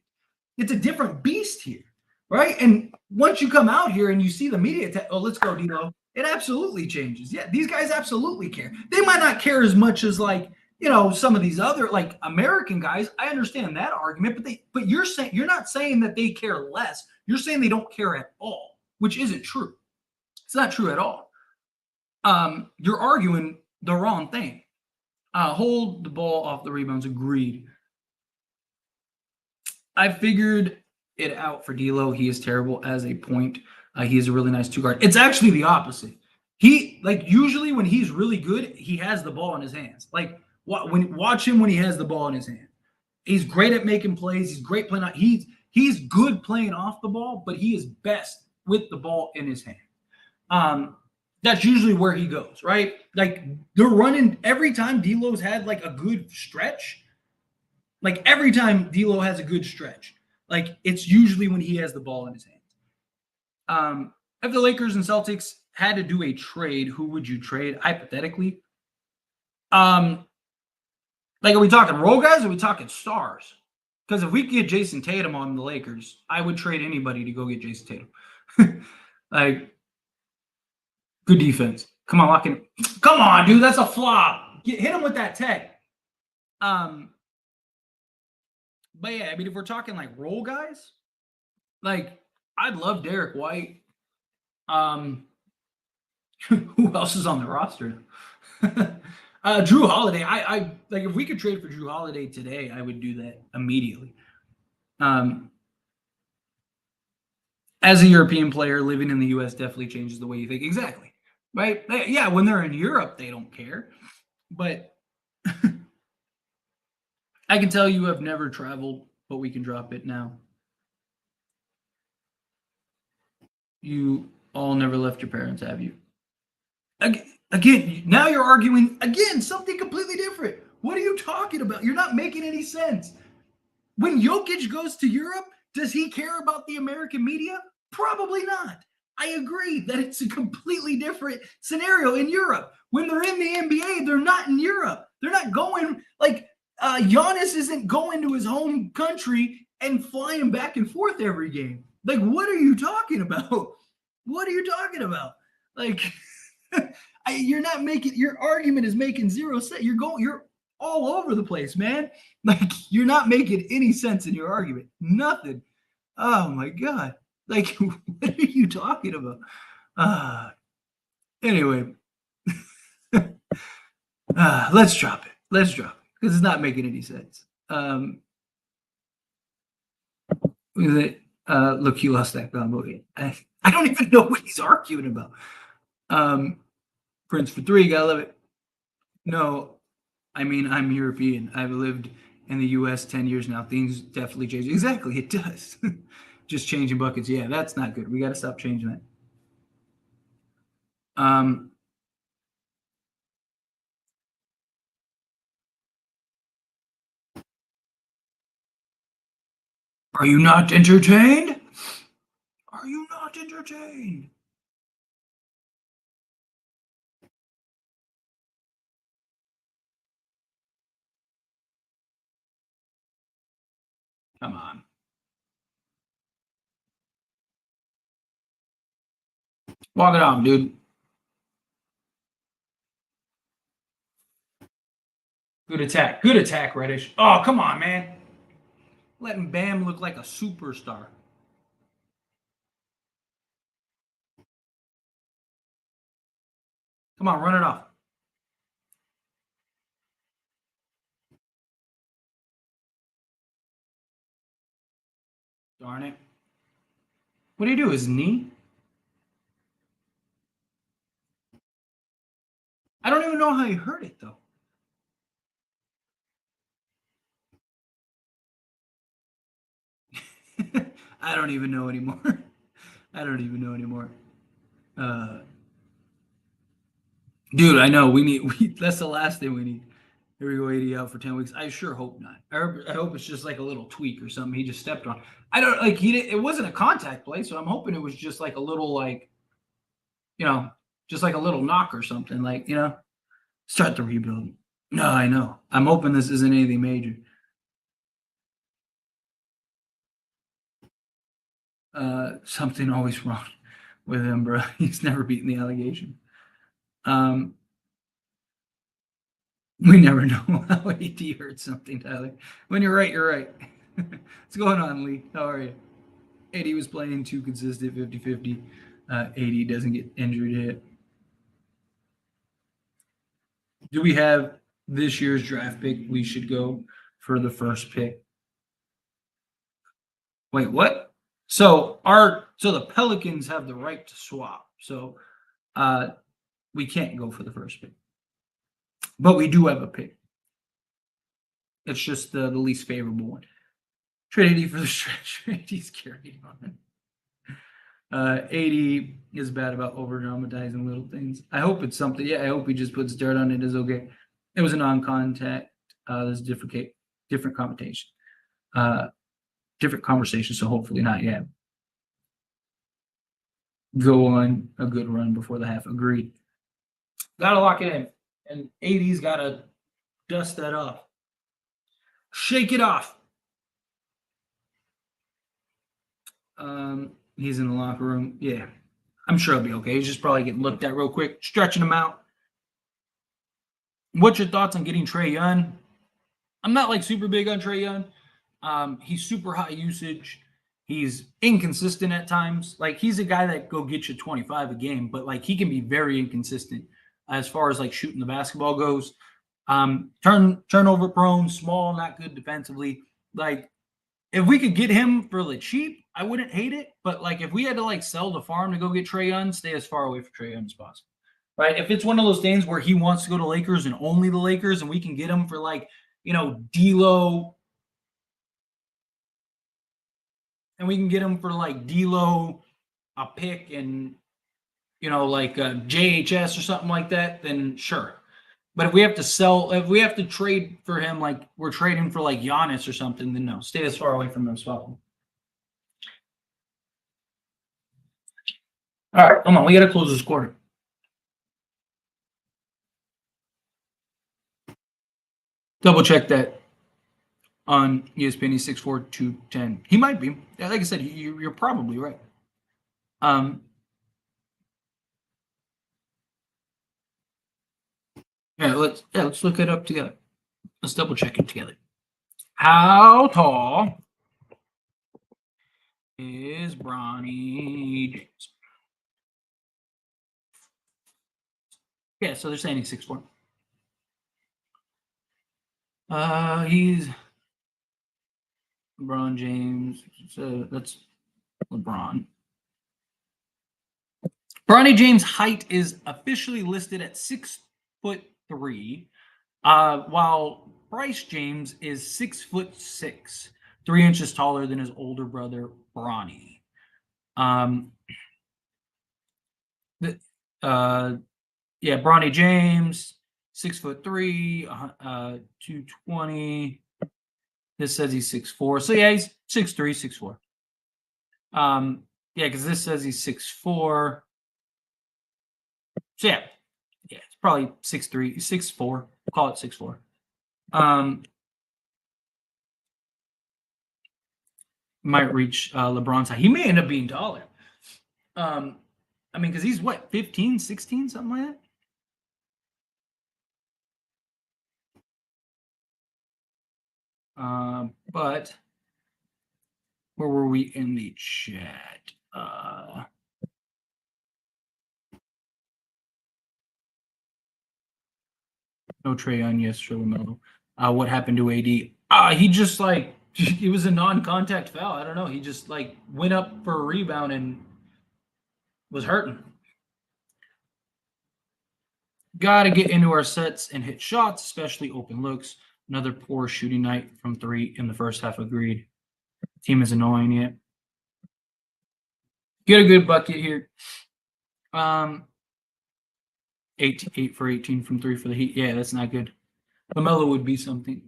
It's a different beast here, right? And once you come out here and you see the media, let's go, Dino. It absolutely changes. Yeah, these guys absolutely care. They might not care as much as like, some of these other like American guys, I understand that argument, but you're not saying that they care less. You're saying they don't care at all, which isn't true. It's not true at all. You're arguing the wrong thing. Hold the ball off the rebounds. Agreed. I figured it out for D'Lo. He is terrible as a point. He is a really nice two guard. It's actually the opposite. He like usually when he's really good, he has the ball in his hands. Like watch him when he has the ball in his hand. He's great at making plays. He's great playing. He's good playing off the ball, but he is best with the ball in his hand. That's usually where he goes, right? Like they're running every time D'Lo's had like a good stretch. Like every time D'Lo has a good stretch, like it's usually when he has the ball in his hands. If the Lakers and Celtics had to do a trade, who would you trade hypothetically? Like, are we talking role guys or are we talking stars? Because if we could get Jason Tatum on the Lakers, I would trade anybody to go get Jason Tatum. Like, good defense. Come on, lock in. Come on, dude. That's a flop. Hit him with that tech. But yeah, I mean, if we're talking like role guys, like I'd love Derek White. Who else is on the roster? Drew Holiday. I like if we could trade for Drew Holiday today, I would do that immediately. As a European player, living in the U.S. definitely changes the way you think. Exactly. Right? Yeah, when they're in Europe, they don't care. But I can tell you have never traveled, but we can drop it now. You all never left your parents, have you? Again, now you're arguing again something completely different. What are you talking about? You're not making any sense. When Jokic goes to Europe, does he care about the American media? Probably not. I agree that it's a completely different scenario in Europe. When they're in the NBA, they're not in Europe. They're not going like Giannis isn't going to his home country and flying back and forth every game. Like, what are you talking about? What are you talking about? Like, you're not making your argument is making zero sense. You're all over the place, man. Like, you're not making any sense in your argument. Nothing. Oh my god. Like, what are you talking about? Anyway, let's drop it. Let's drop it because it's not making any sense. Look, he lost that combo. I don't even know what he's arguing about. Prince for three, gotta love it. No, I mean I'm European. I've lived in the U.S. 10 years now. Things definitely change. Exactly, it does. Just changing buckets. Yeah, that's not good. We got to stop changing that. Are you not entertained? Are you not entertained? Come on. Walk it off, dude. Good attack. Good attack, Reddish. Oh, come on, man. Letting Bam look like a superstar. Come on, run it off. Darn it. What do you do? His knee? I don't even know how he hurt it, though. I don't even know anymore. I don't even know anymore. Dude, I know that's the last thing we need. Here we go, 80 out for 10 weeks. I sure hope not. I hope it's just like a little tweak or something he just stepped on. I don't like it wasn't a contact play, so I'm hoping it was just like a little like, just like a little knock or something. Like, start the rebuild. No, I know. I'm hoping this isn't anything major. Something always wrong with him, bro. He's never beaten the allegation. We never know how AD hurts something, Tyler. When you're right, you're right. What's going on, Lee? How are you? AD was playing too consistent 50-50. AD doesn't get injured yet. Do we have this year's draft pick? We should go for the first pick. Wait, what? So the Pelicans have the right to swap. So we can't go for the first pick. But we do have a pick. It's just the least favorable one. Trade AD for the stretch. AD's carried on. 80 is bad about over dramatizing little things. I hope it's something. Yeah, I hope he just puts dirt on it. Is okay. It was a non-contact. There's different connotation, different conversation. So hopefully not yet. Go on a good run before the half. Agreed. Gotta lock it in, and 80's gotta dust that off. Shake it off. He's in the locker room. Yeah, I'm sure he'll be okay. He's just probably getting looked at real quick, stretching him out. What's your thoughts on getting Trae Young? I'm not like super big on Trae Young. He's super high usage. He's inconsistent at times. Like he's a guy that go get you 25 a game, but like he can be very inconsistent as far as like shooting the basketball goes. Turnover prone, small, not good defensively. Like if we could get him for the cheap, I wouldn't hate it. But like if we had to like sell the farm to go get Trae Young, stay as far away from Trae Young as possible. Right? If it's one of those things where he wants to go to Lakers and only the Lakers, and we can get him for like, D'Lo, and we can get him for like D'Lo, a pick, and like JHS or something like that, then sure. But if we have to trade for him, like we're trading for like Giannis or something, then no, stay as far away from him as possible. All right, come on, we got to close this quarter. Double check that on ESPN. He's 6'4", 210. He might be. Like I said, you're probably right. Let's look it up together. Let's double check it together. How tall is Bronny James? Yeah, so they're saying he's 6'4". He's LeBron James. So that's LeBron. Bronny James' height is officially listed at 6'3", while Bryce James is 6'6", 3 inches taller than his older brother Bronny. Bronny James, 6'3", 220. This says he's 6'4". So yeah, he's 6'3", 6'4". Because this says he's 6'4". So yeah, it's probably 6'3", 6'4". Call it 6'4". Might reach LeBron's height. He may end up being taller. Because he's what, 15, 16, something like that. But where were we in the chat? No Trae Young, yes, for LaMelo. What happened to AD? He just like it was a non-contact foul. I don't know. He just like went up for a rebound and was hurting. Got to get into our sets and hit shots, especially open looks. Another poor shooting night from 3 in the first half. Agreed. Team is annoying yet. Get a good bucket here. 8 for 18 from 3 for the Heat. Yeah, that's not good. LaMelo would be something.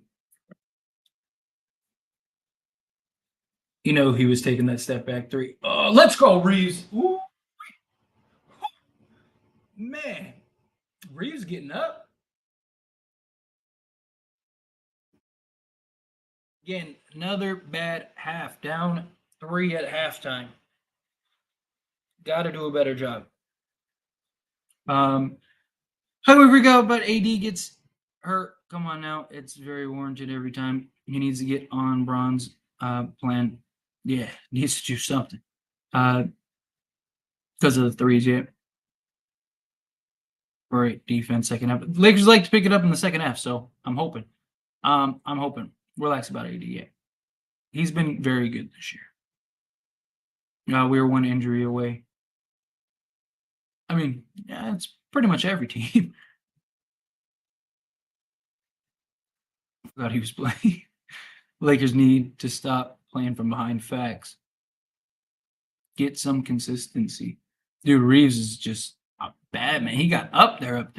He was taking that step back 3. Let's go, Reeves. Ooh. Man, Reeves getting up. Again, another bad half. Down 3 at halftime. Got to do a better job. How do we freak out? But AD gets hurt Come on now. It's very warranted every time. He needs to get on Braun's plan. Yeah, needs to do something. Because of the threes, yeah. Great defense second half. Lakers like to pick it up in the second half, so I'm hoping. I'm hoping. Relax about AD. Yeah. He's been very good this year. We were one injury away. I mean, yeah, it's pretty much every team. Forgot he was playing. Lakers need to stop playing from behind. Facts. Get some consistency. Dude, Reeves is just a bad man. He got up there.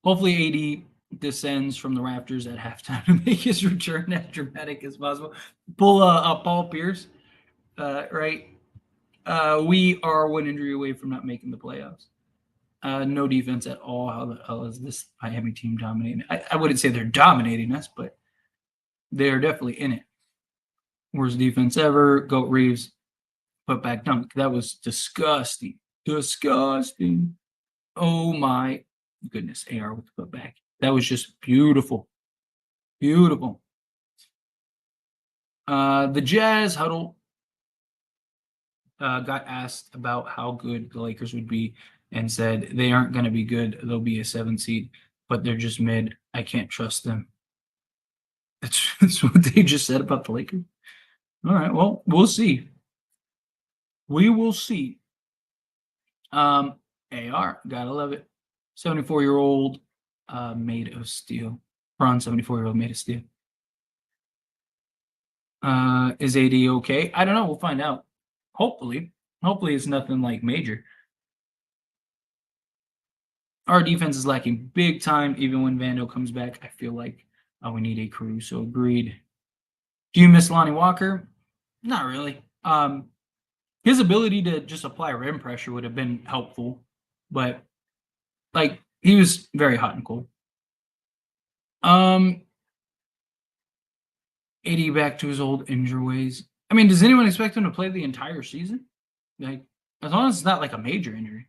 Hopefully AD descends from the rafters at halftime to make his return as dramatic as possible. Pull a Paul Pierce, right? We are one injury away from not making the playoffs. No defense at all. How the hell is this Miami team dominating? I wouldn't say they're dominating us, but they're definitely in it. Worst defense ever. Goat Reeves put back dunk. That was disgusting. Disgusting. Oh my goodness. AR with the putback. That was just beautiful. Beautiful. The Jazz huddle got asked about how good the Lakers would be and said they aren't going to be good. They'll be a 7 seed, but they're just mid. I can't trust them. That's what they just said about the Lakers. All right, well, we'll see. We will see. AR, gotta love it. 74-year-old made of steel. Bronze 74-year-old made of steel. Is AD okay? I don't know. We'll find out. Hopefully it's nothing like major. Our defense is lacking big time. Even when Vando comes back, I feel like we need a Caruso. Agreed. Do you miss Lonnie Walker? Not really. His ability to just apply rim pressure would have been helpful, but like he was very hot and cold. AD back to his old injury ways. I mean, does anyone expect him to play the entire season? Like, as long as it's not like a major injury.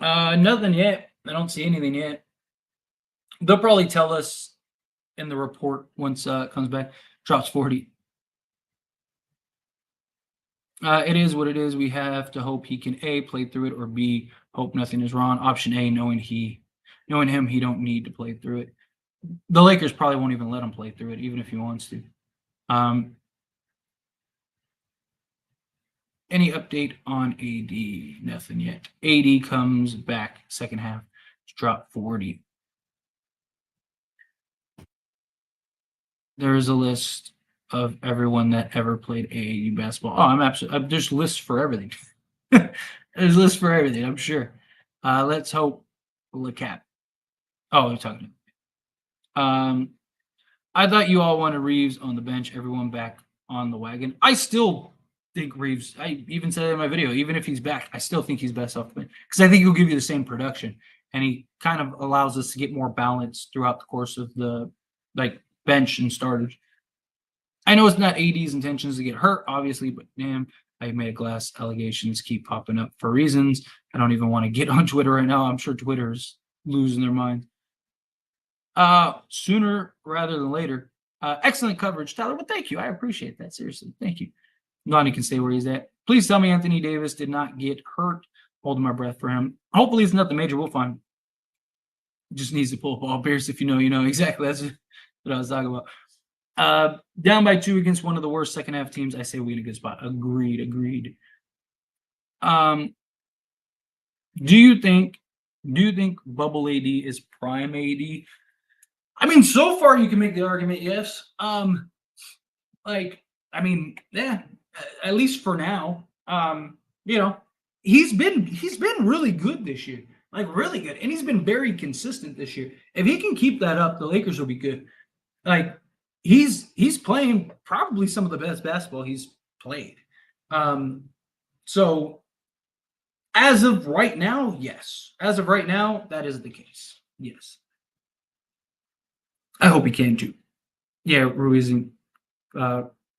Nothing yet. I don't see anything yet. They'll probably tell us in the report once it comes back. Drops 40. It is what it is. We have to hope he can A, play through it, or B, hope nothing is wrong. Option A, knowing him, he don't need to play through it. The Lakers probably won't even let him play through it, even if he wants to. Any update on AD? Nothing yet. AD comes back second half. Drop 40. There is a list of everyone that ever played AAU basketball. Oh, there's lists for everything. There's lists for everything, I'm sure. Let's hope LeCap. Oh, we're talking. I thought you all wanted Reeves on the bench, everyone back on the wagon. I still think Reeves, I even said it in my video, even if he's back, I still think he's best off the bench because I think he'll give you the same production. And he kind of allows us to get more balance throughout the course of the bench and starters. I know it's not AD's intentions to get hurt, obviously, but damn, I made a glass allegations keep popping up for reasons. I don't even want to get on Twitter right now. I'm sure Twitter's losing their mind. Sooner rather than later. Excellent coverage, Tyler. Well, thank you. I appreciate that. Seriously. Thank you. Lonnie can stay where he's at. Please tell me Anthony Davis did not get hurt. Holding my breath for him. Hopefully it's nothing major. We'll find. Just needs to pull up all Pierce if you know, you know. Exactly. That's what I was talking about. Down by 2 against one of the worst second half teams. I say we in a good spot. Agreed. Do you think Bubble AD is prime AD? I mean, so far you can make the argument, yes. Yeah, at least for now. He's been really good this year. Like really good. And he's been very consistent this year. If he can keep that up, the Lakers will be good. Like he's playing probably some of the best basketball he's played. So as of right now, yes. As of right now, that is the case. Yes. I hope he can too. Yeah, Ruiz in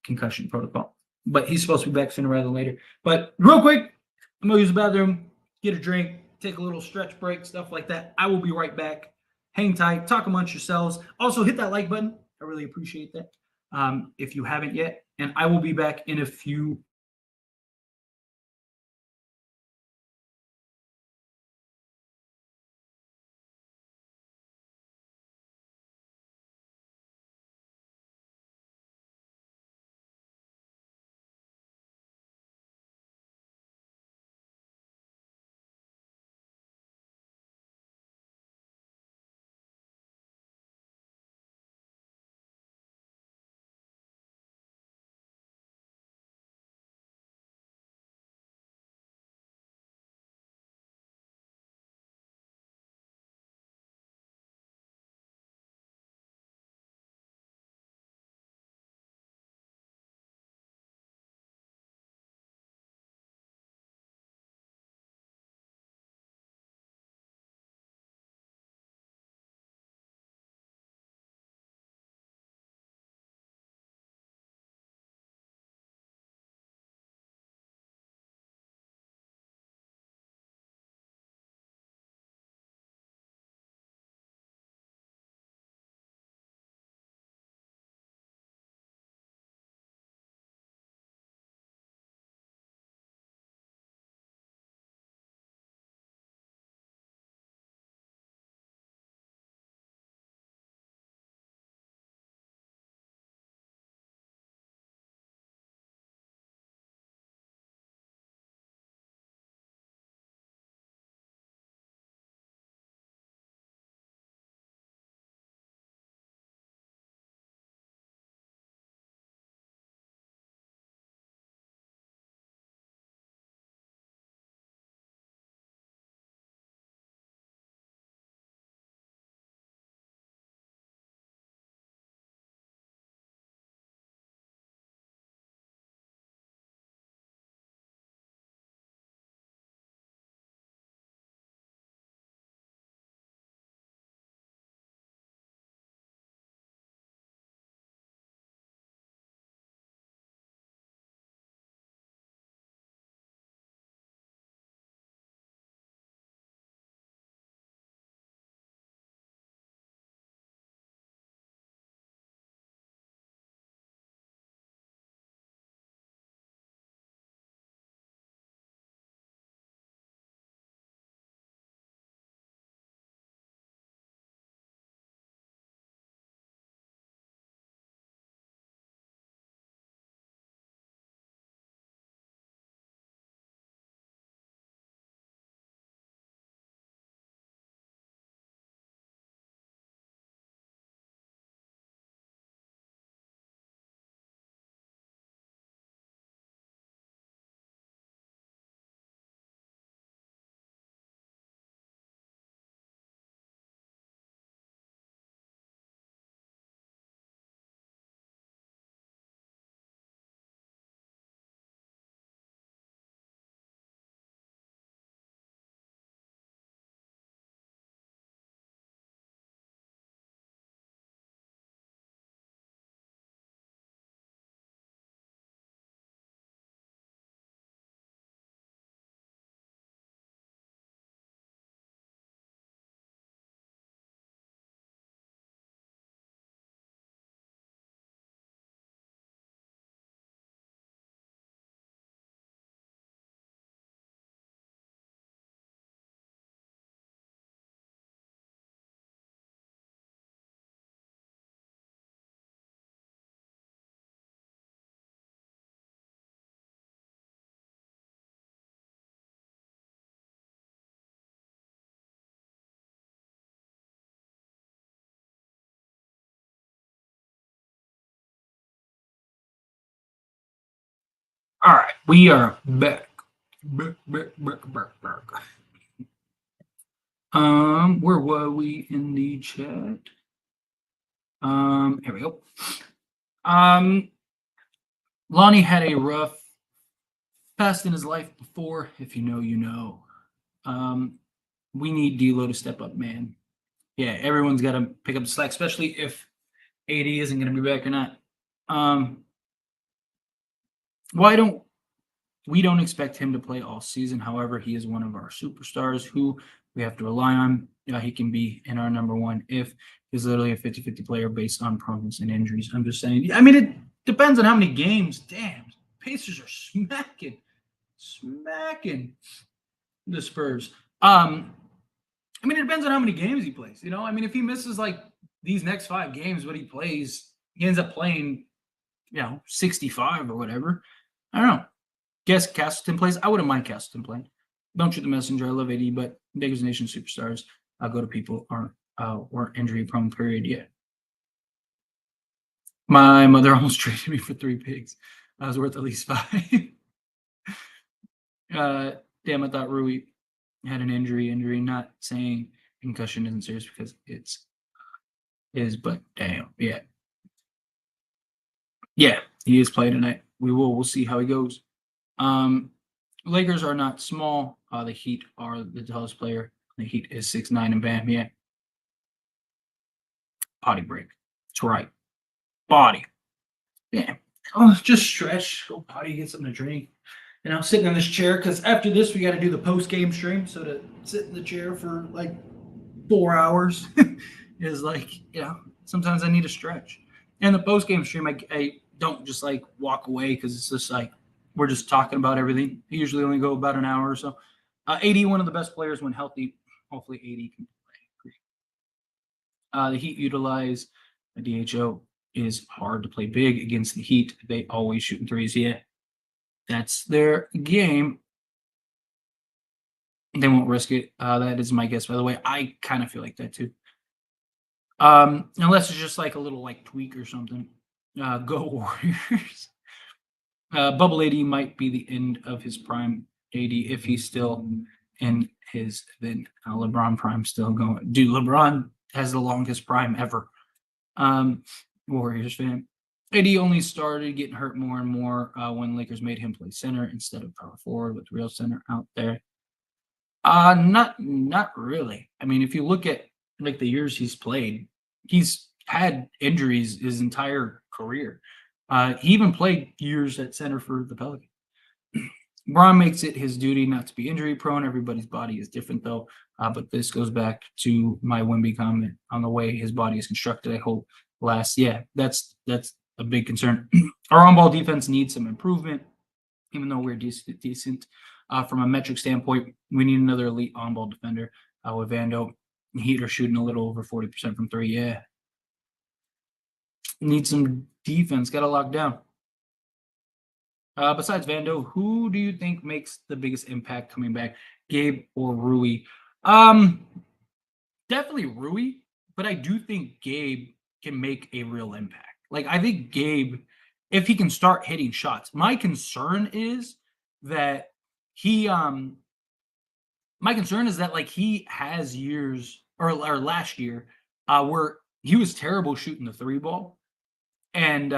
concussion protocol. But he's supposed to be back sooner rather than later. But real quick, I'm going to use the bathroom, get a drink, take a little stretch break, stuff like that. I will be right back. hang tight, talk amongst yourselves. Also, hit that like button. I really appreciate that. If you haven't yet, and I will be back in a few. All right, we are back. Back. Where were we in the chat? Here we go. Um, Lonnie had a rough past in his life before. If you know, you know. We need D'Lo to step up, man. Yeah, everyone's got to pick up the slack, especially if AD isn't going to be back or not. Why don't We don't expect him to play all season. However, he is one of our superstars who we have to rely on. He can be in our number one if he's literally a 50-50 player based on proneness and injuries. I'm just saying. I mean, it depends on how many games. Damn, Pacers are smacking the Spurs. I mean, it depends on how many games he plays. You know, I mean, if he misses like these next 5 games, but he plays, he ends up playing, 65 or whatever. I don't know. Guess Castleton plays. I wouldn't mind Castleton playing. Don't shoot the messenger. I love AD, but Lakers Nation superstars go to people aren't injury prone. Period. Yeah. My mother almost traded me for 3 pigs. I was worth at least 5. Damn, I thought Rui had an injury. Not saying concussion isn't serious because it's is, but damn, yeah. Yeah, he is playing tonight. We'll see how he goes. Lakers are not small. The Heat are the tallest player. The Heat is 6'9" and bam, yeah. Potty break. That's right. Body. Yeah. Oh, just stretch. Go potty, get something to drink. Sitting in this chair because after this we got to do the post game stream. So to sit in the chair for like 4 hours is like, sometimes I need a stretch. And the post game stream, I don't just like walk away because it's just like we're just talking about everything. I usually only go about an hour or so. AD, one of the best players when healthy. Hopefully, AD can play. The Heat utilize a DHO is hard to play big against the Heat. They always shooting threes. Yeah, that's their game. They won't risk it. That is my guess, by the way. I kind of feel like that too. Unless it's just like a little like tweak or something. Go Warriors. Bubble AD might be the end of his prime AD if he's still in his then LeBron prime still going. Dude, LeBron has the longest prime ever. Warriors fan. AD only started getting hurt more and more when Lakers made him play center instead of power forward with real center out there. Not really. I mean, if you look at like the years he's played, he's had injuries his entire career. He even played years at center for the Pelicans. Braun makes it his duty not to be injury prone. Everybody's body is different though. But this goes back to my Wemby comment on the way his body is constructed. I hope lasts. Yeah, that's a big concern. Our on-ball defense needs some improvement, even though we're decent. From a metric standpoint, we need another elite on-ball defender. With Vando, Heat are shooting a little over 40% from 3. Yeah, need some defense. Got to lock down. Besides Vando, who do you think makes the biggest impact coming back, Gabe or Rui? Definitely Rui, but I do think Gabe can make a real impact. Like I think Gabe, if he can start hitting shots, my concern is that he my concern is that like he has years or last year where he was terrible shooting the 3 ball and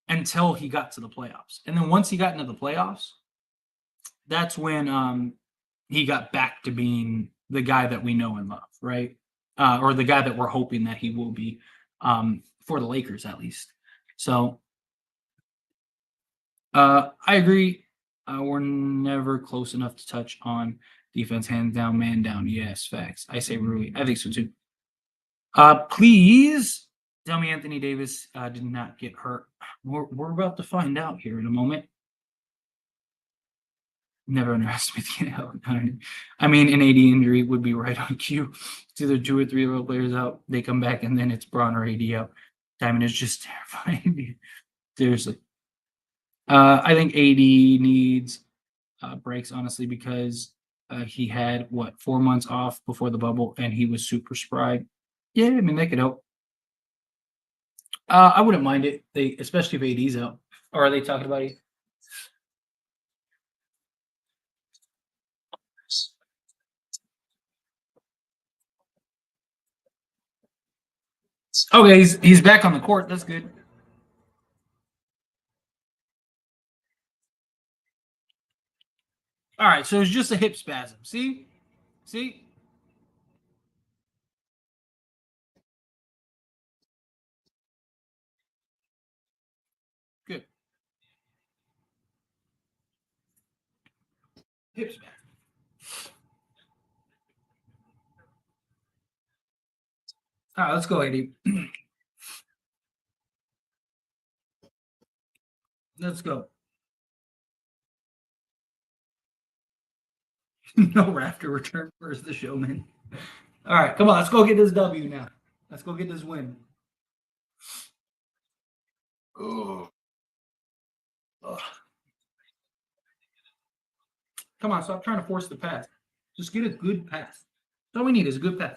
until he got to the playoffs. And then once he got into the playoffs, that's when he got back to being the guy that we know and love, right? Or the guy that we're hoping that he will be for the Lakers at least. So I agree. We're never close enough to touch on defense, hands down, man down. Yes, facts. I say Rui. I think so too. Please tell me Anthony Davis did not get hurt. We're about to find out here in a moment. Never underestimate the NFL. I mean, an AD injury would be right on cue. It's either 2 or 3 role players out, they come back, and then it's Braun or AD out. Timing is just terrifying. Seriously. I think AD needs breaks, honestly, because he had, 4 months off before the bubble, and he was super spry. Yeah, I mean, that could help. I wouldn't mind it, especially if AD's out. Or are they talking about it? Okay, he's back on the court. That's good. All right, so it's just a hip spasm. See? Good. Hips back. All right, let's go, AD. Let's go. No Raptor return first, the showman. All right, come on, let's go get this W now. Let's go get this win. Ugh. Ugh. Come on, stop trying to force the pass. Just get a good pass. That's all we need is a good pass.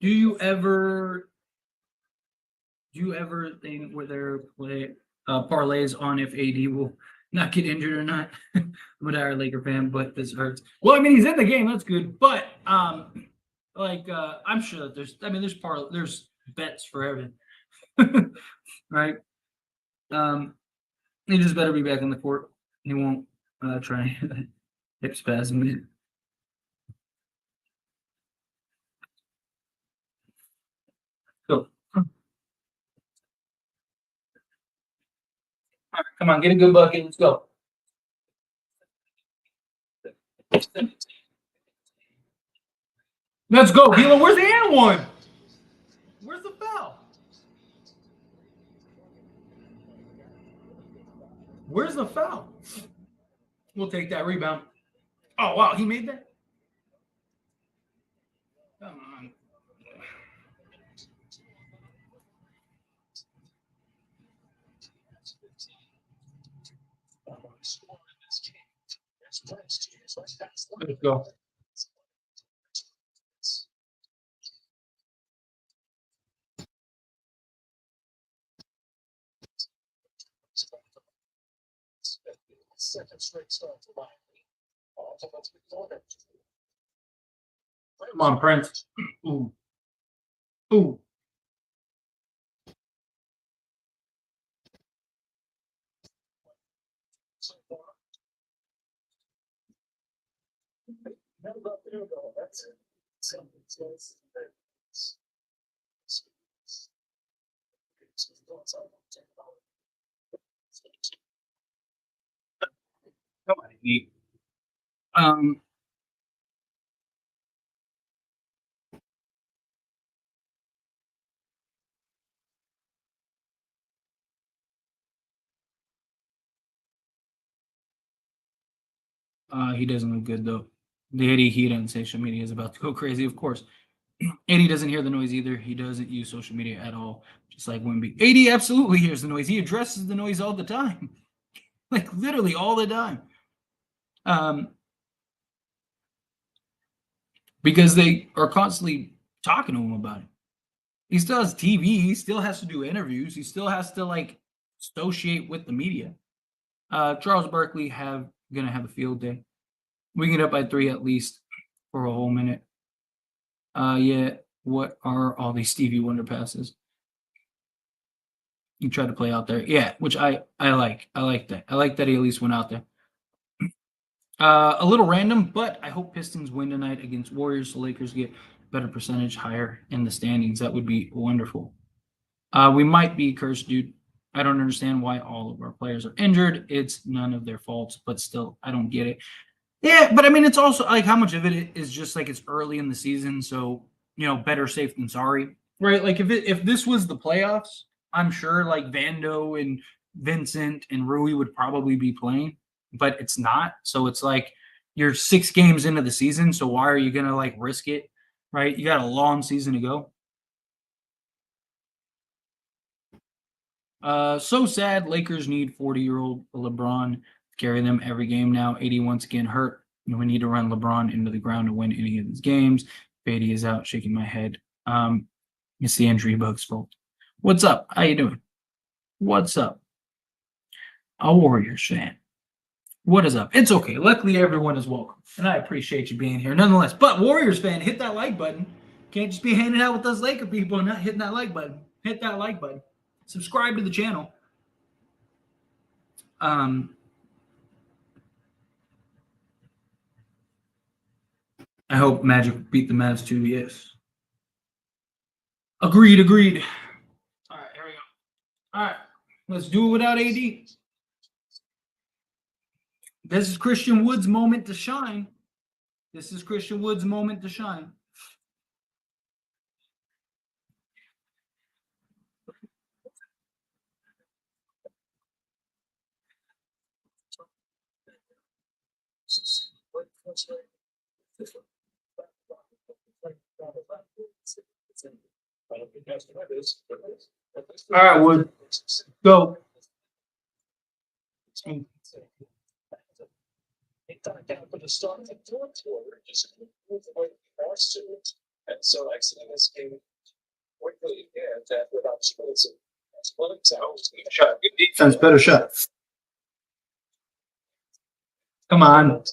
Do you ever think where there play parlays on if AD will not get injured or not? I'm a dire Laker fan, but this hurts. Well, I mean he's in the game, that's good. But I'm sure that there's bets for everything. Right? He just better be back on the court. He won't try hip spasm. Go. All right, come on, get a good bucket. Let's go. Let's go, Hilo. Where's the and one? Where's the foul? Where's the foul? We'll take that rebound. Oh, wow. He made that? Come on. Let's go. Come on, Prince. Ooh. Ooh. Come on, Heat. He doesn't look good though. The Eddie Heat on social media is about to go crazy, of course. Eddie doesn't hear the noise either. He doesn't use social media at all, just like Wimby. Eddie absolutely hears the noise. He addresses the noise all the time, like literally all the time. Because they are constantly talking to him about it. He still has TV. He still has to do interviews. He still has to like associate with the media. Charles Barkley gonna have a field day. We get up by 3 at least for a whole minute. Yeah. What are all these Stevie Wonder passes? He tried to play out there. Yeah, which I like. I like that. I like that he at least went out there. A little random, but I hope Pistons win tonight against Warriors. So Lakers get better percentage higher in the standings. That would be wonderful. We might be cursed, dude. I don't understand why all of our players are injured. It's none of their faults, but still, I don't get it. Yeah, but I mean, it's also like how much of it is just like it's early in the season, so better safe than sorry, right? Like if this was the playoffs, I'm sure like Vando and Vincent and Rui would probably be playing, but it's not. So it's like you're 6 games into the season, so why are you gonna like risk it, right? You got a long season to go. So sad. Lakers need 40-year-old LeBron to carry them every game now. 80 once again hurt. We need to run LeBron into the ground to win any of these games. Beatty is out, shaking my head. It's the injury bug's fault. What's up? How you doing? What's up? A Warriors fan. What is up? It's okay. Luckily, everyone is welcome, and I appreciate you being here nonetheless. But Warriors fan, hit that like button. Can't just be hanging out with us Laker people and not hitting that like button. Hit that like button. Subscribe to the channel. I hope Magic beat the Mavs too. Yes. Agreed. All right, here we go. All right, let's do it without AD. This is Christian Wood's moment to shine. This is Christian Wood's moment to shine. All right, Wood. Go. And so exiting this game quickly and that without chance of Shot. Good defense, better shot. Come on.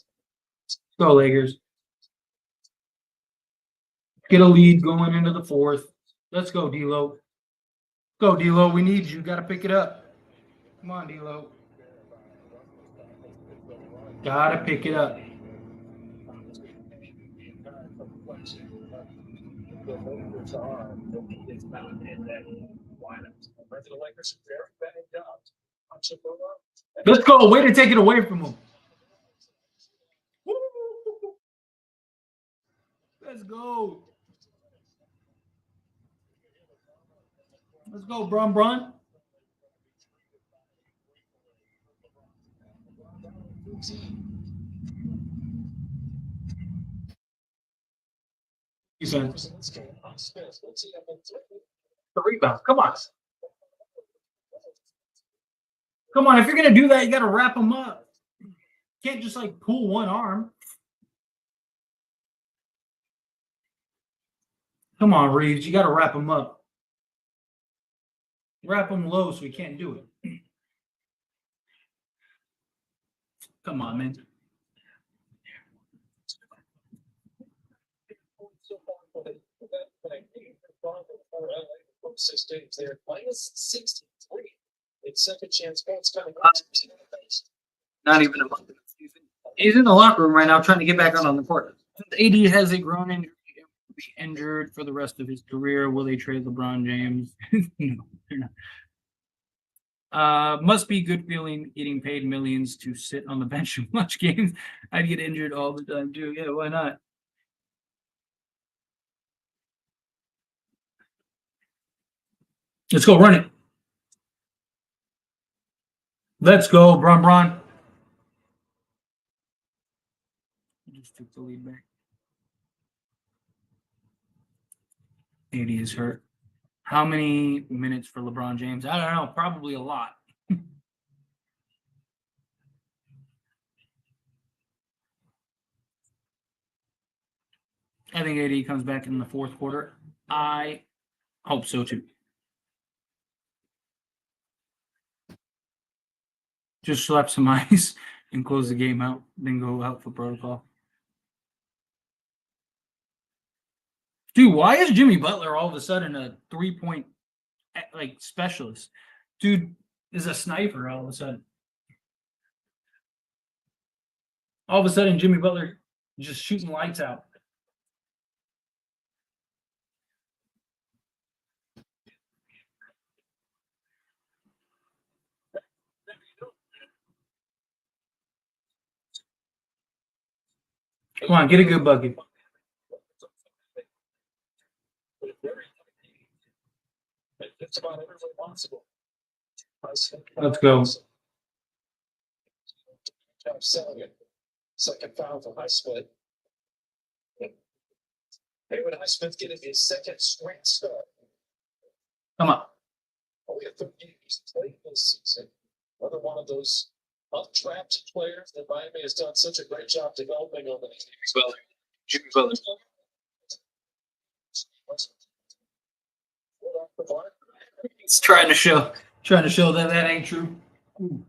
Go, Lakers. Get a lead going into the fourth. Let's go, D'Lo. Go, D'Lo. We need you. Got to pick it up. Come on, D'Lo. Got to pick it up. Let's go. Way to take it away from him. Let's go. Let's go, Bron. Defense. The rebound. Come on. Come on. If you're going to do that, you got to wrap them up. You can't just like pull one arm. Come on, Reeves. You got to wrap them up. Wrap them low so we can't do it. Come on, man. They're minus 63. It's second chance points coming. Not even a month. He's in the locker room right now trying to get back out on the court. AD has a groin injury. He'll be injured for the rest of his career. Will they trade LeBron James? No, they're not. Must be good feeling getting paid millions to sit on the bench and watch games. I'd get injured all the time too. Yeah, why not? Let's go, run it. Let's go, Bron. Just took the lead back. 80 is hurt. How many minutes for LeBron James? I don't know. Probably a lot. I think AD comes back in the fourth quarter. I hope so too. Just slap some ice and close the game out, then go out for protocol. Dude, why is Jimmy Butler all of a sudden a 3-point like specialist? Dude is a sniper all of a sudden. All of a sudden, Jimmy Butler just shooting lights out. Come on, get a good bucket. Let's go. Second foul for Highsmith. David Highsmith getting his second straight start. Come on. Only a 13 games played this season. Another one of those untrapped players that Miami has done such a great job developing over the years. Jimmy Butler. He's trying to show that that ain't true. Ooh.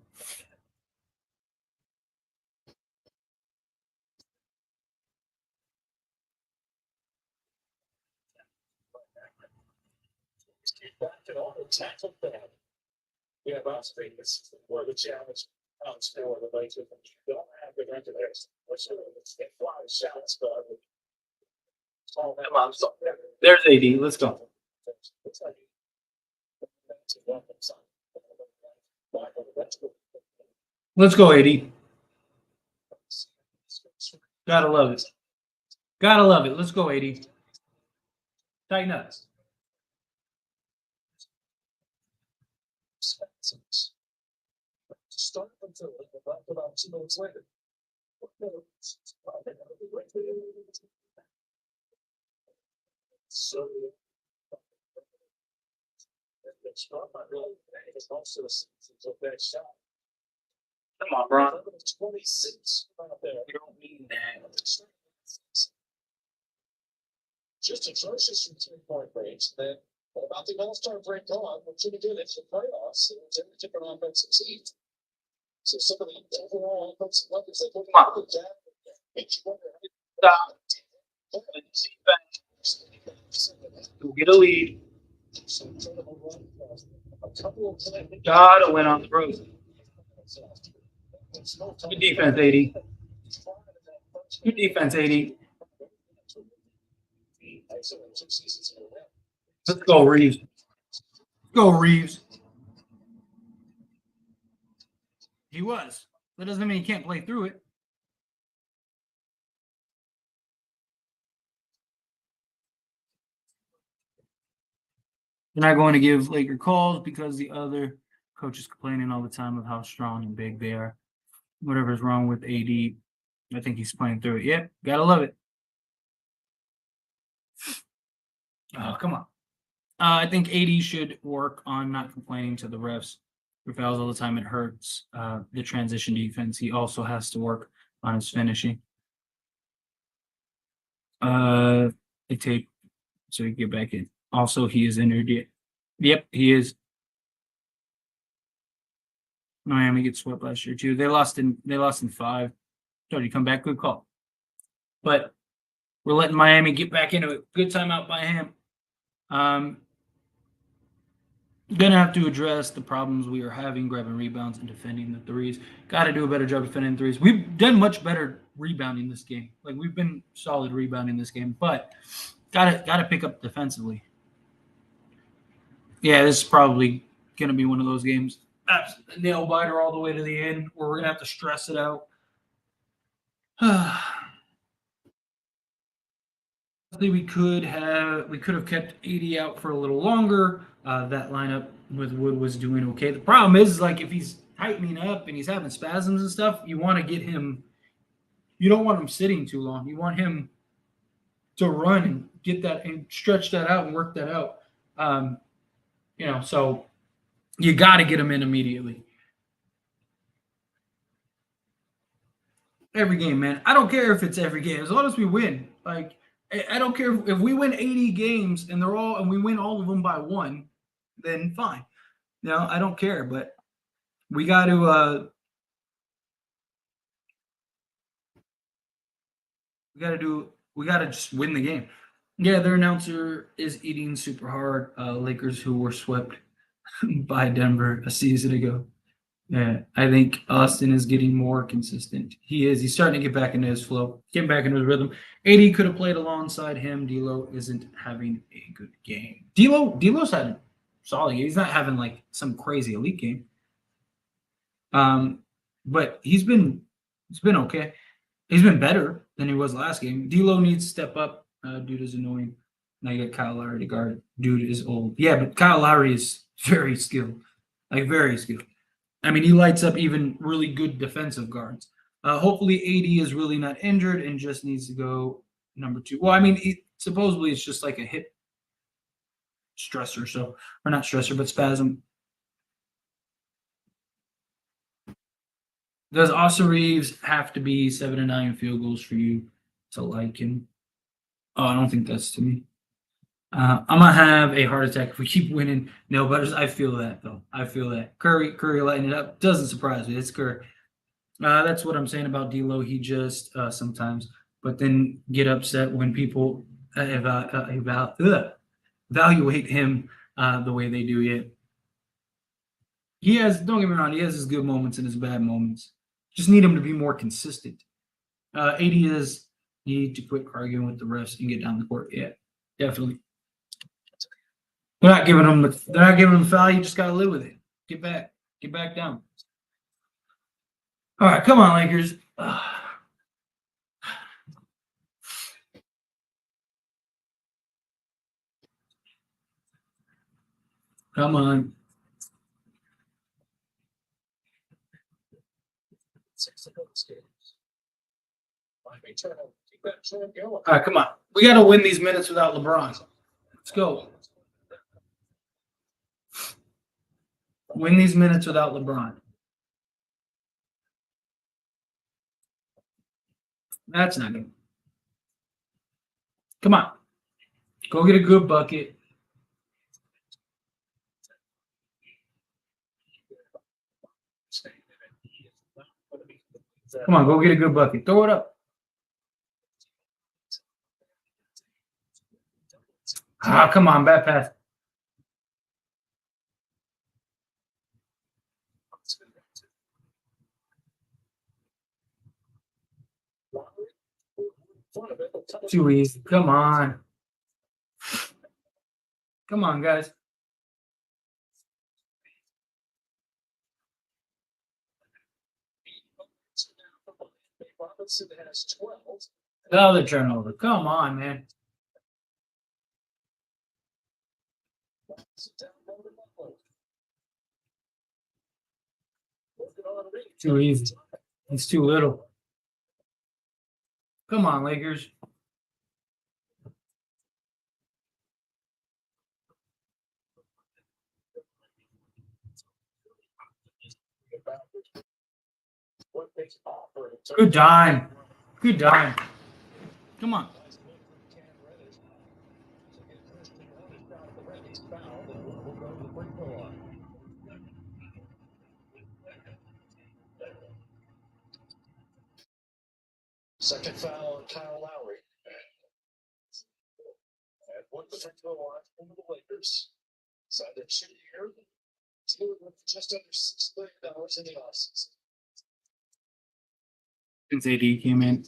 Yeah, Boss Vegas, where the challenge comes for the Lakers. You don't have the rent of theirs. What's the fly shots, but Come on. There's AD. Let's go. Let's go, AD. Gotta love it. Gotta love it. Let's go, 80. Tighten up. Start until about 2 minutes later. So it's not really it's also a bad shot. Come on, bro. 26 out there. You don't mean that. Just atrocious from 3-point range. Then about the All-Star break on, we're pretty good at the playoffs. And it's every different offensive team. So some of the overall offensive weapons that we're going to make you wonder. We'll get a lead. Gotta win on the road. Good defense, 80. Good defense, 80. Let's go, Reeves. Go, Reeves. He was. That doesn't mean he can't play through it. They're not going to give Laker calls because the other coach is complaining all the time of how strong and big they are. Whatever's wrong with AD, I think he's playing through it. Yep, gotta love it. Oh, come on. I think AD should work on not complaining to the refs for fouls all the time. It hurts the transition defense. He also has to work on his finishing. The tape, so he can get back in. Also, he is injured yet. Yep, he is. Miami gets swept last year too. They lost in 5. Told you come back, good call. But we're letting Miami get back into it. Good timeout by him. Gonna have to address the problems we are having, grabbing rebounds and defending the threes. Got to do a better job defending threes. We've done much better rebounding this game. Like we've been solid rebounding this game, but gotta pick up defensively. Yeah, this is probably gonna be one of those games. Nail biter all the way to the end, where we're gonna have to stress it out. We could have kept 80 out for a little longer. That lineup with Wood was doing okay. The problem is, like, if he's tightening up and he's having spasms and stuff, you want to get him. You don't want him sitting too long. You want him to run and get that and stretch that out and work that out. So you got to get him in immediately. Every game, man. I don't care if it's every game, as long as we win. Like, I don't care if we win 80 games and we win all of them by 1, then fine. I don't care, but we got to just win the game. Yeah, their announcer is eating super hard. Lakers, who were swept by Denver a season ago. Yeah, I think Austin is getting more consistent. He is. He's starting to get back into his flow, getting back into his rhythm. AD could have played alongside him. D'Lo isn't having a good game. D'Lo's had a solid game. He's not having like some crazy elite game. But he's been okay. He's been better than he was last game. D'Lo needs to step up. Dude is annoying. Now you got Kyle Lowry to guard. Dude is old. Yeah, but Kyle Lowry is very skilled. Like very skilled. I mean, he lights up even really good defensive guards. Hopefully, AD is really not injured and just needs to go number 2. Well, I mean, supposedly it's just like a hip stressor, or not stressor, but spasm. Does Austin Reeves have to be 7 to 9 field goals for you to like him? Oh, I don't think that's to me. I'm gonna have a heart attack if we keep winning nail biters. I feel that though. I feel that Curry lighting it up doesn't surprise me. It's Curry. That's what I'm saying about D'Lo. He just sometimes, but then get upset when people evaluate him the way they do. Yet he has. Don't get me wrong. He has his good moments and his bad moments. Just need him to be more consistent. 80 is need to quit arguing with the refs and get down the court. Yeah, definitely. They're not giving him the foul. You just gotta live with it. Get back down. All right, come on, Lakers. Come on. All right, come on. We got to win these minutes without LeBron. Let's go. Win these minutes without LeBron. That's not good. Come on. Go get a good bucket. Come on, go get a good bucket. Throw it up. Ah, come on, bad pass. Too easy. Come on. Come on, guys. Robinson has 12. Another turnover. Come on, man. Too easy. It's too little. Come on, Lakers. Good dime. Good dime. Come on. Second foul on Kyle Lowry. And one particular line from the Lakers. Signed their 2-year, deal with just under $6 million in the offseason. Since AD came in.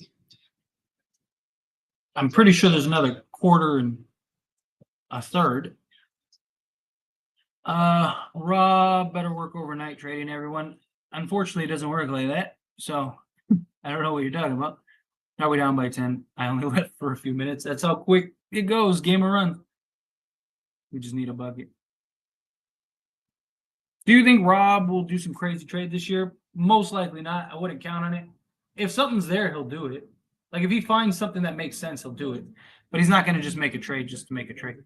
I'm pretty sure there's another quarter and a third. Rob better work overnight trading, everyone. Unfortunately, it doesn't work like that. So I don't know what you're talking about. Now we're down by 10. I only left for a few minutes. That's how quick it goes. Game or run. We just need a bucket. Do you think Rob will do some crazy trade this year? Most likely not. I wouldn't count on it. If something's there, he'll do it. Like if he finds something that makes sense, he'll do it. But he's not going to just make a trade just to make a trade.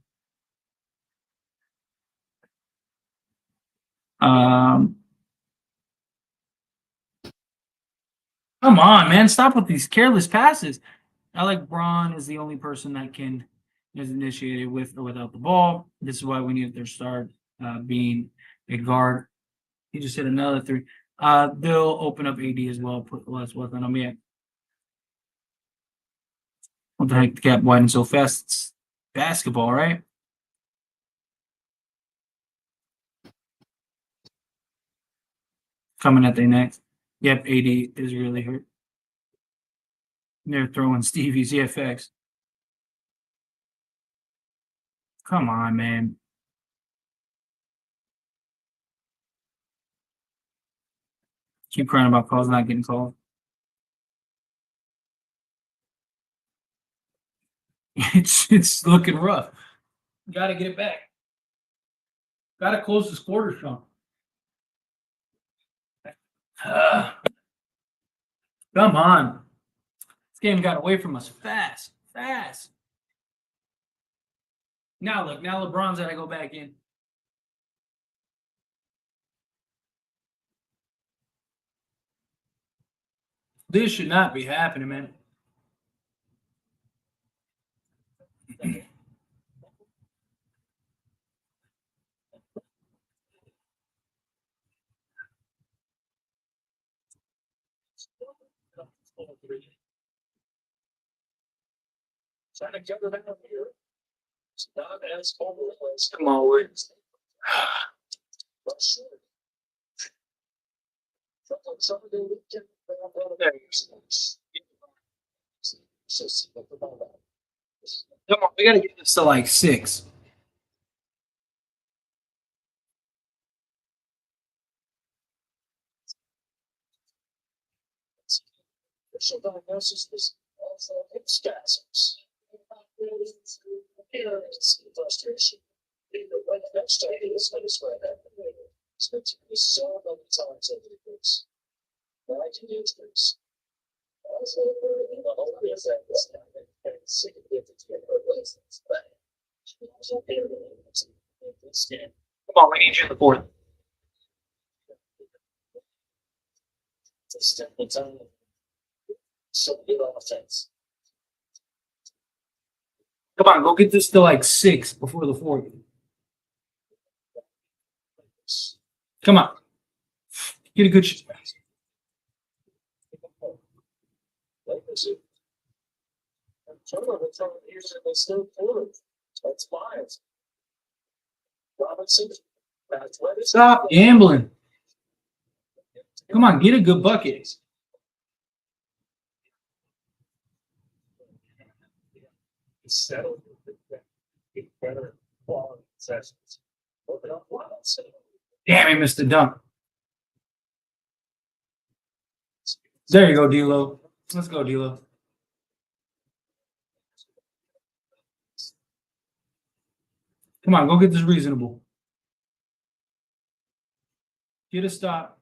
Come on, man. Stop with these careless passes. I like Braun is the only person that is initiated with or without the ball. This is why we need their start being a guard. He just hit another three. They'll open up AD as well, put less wealth on him. Yeah. What the heck? The gap widened so fast. It's basketball, right? Coming at their next. Yep, AD is really hurt. They're throwing Stevie's EFX. Come on, man. Keep crying about calls not getting called. It's looking rough. Got to get it back. Got to close this quarter strong. Come on. This game got away from us fast. Now look, now LeBron's got to go back in. This should not be happening, man. Trying to get it out here. It's not as overall as Come on, Wood. but sure. Some of the weekend, Come on, we got to get this to like 6. Official diagnosis was also hip spasms. Frustration. Next time, this one is right after me. It's been to me so many times over the years. But I can use this. Also, you know, hopefully, as I was sick of it, it's been replaced. But this game. Come on, we need you in the fourth. It's definitely time. So good offense. Come on, go get this to like 6 before the fourth. Come on. Get a good shot. That's five. Robinson. Stop gambling. Come on, get a good bucket. Settled better quality sessions. Damn, he missed the dunk. There you go, D'Lo. Let's go, D'Lo. Come on, go get this reasonable. Get a stop.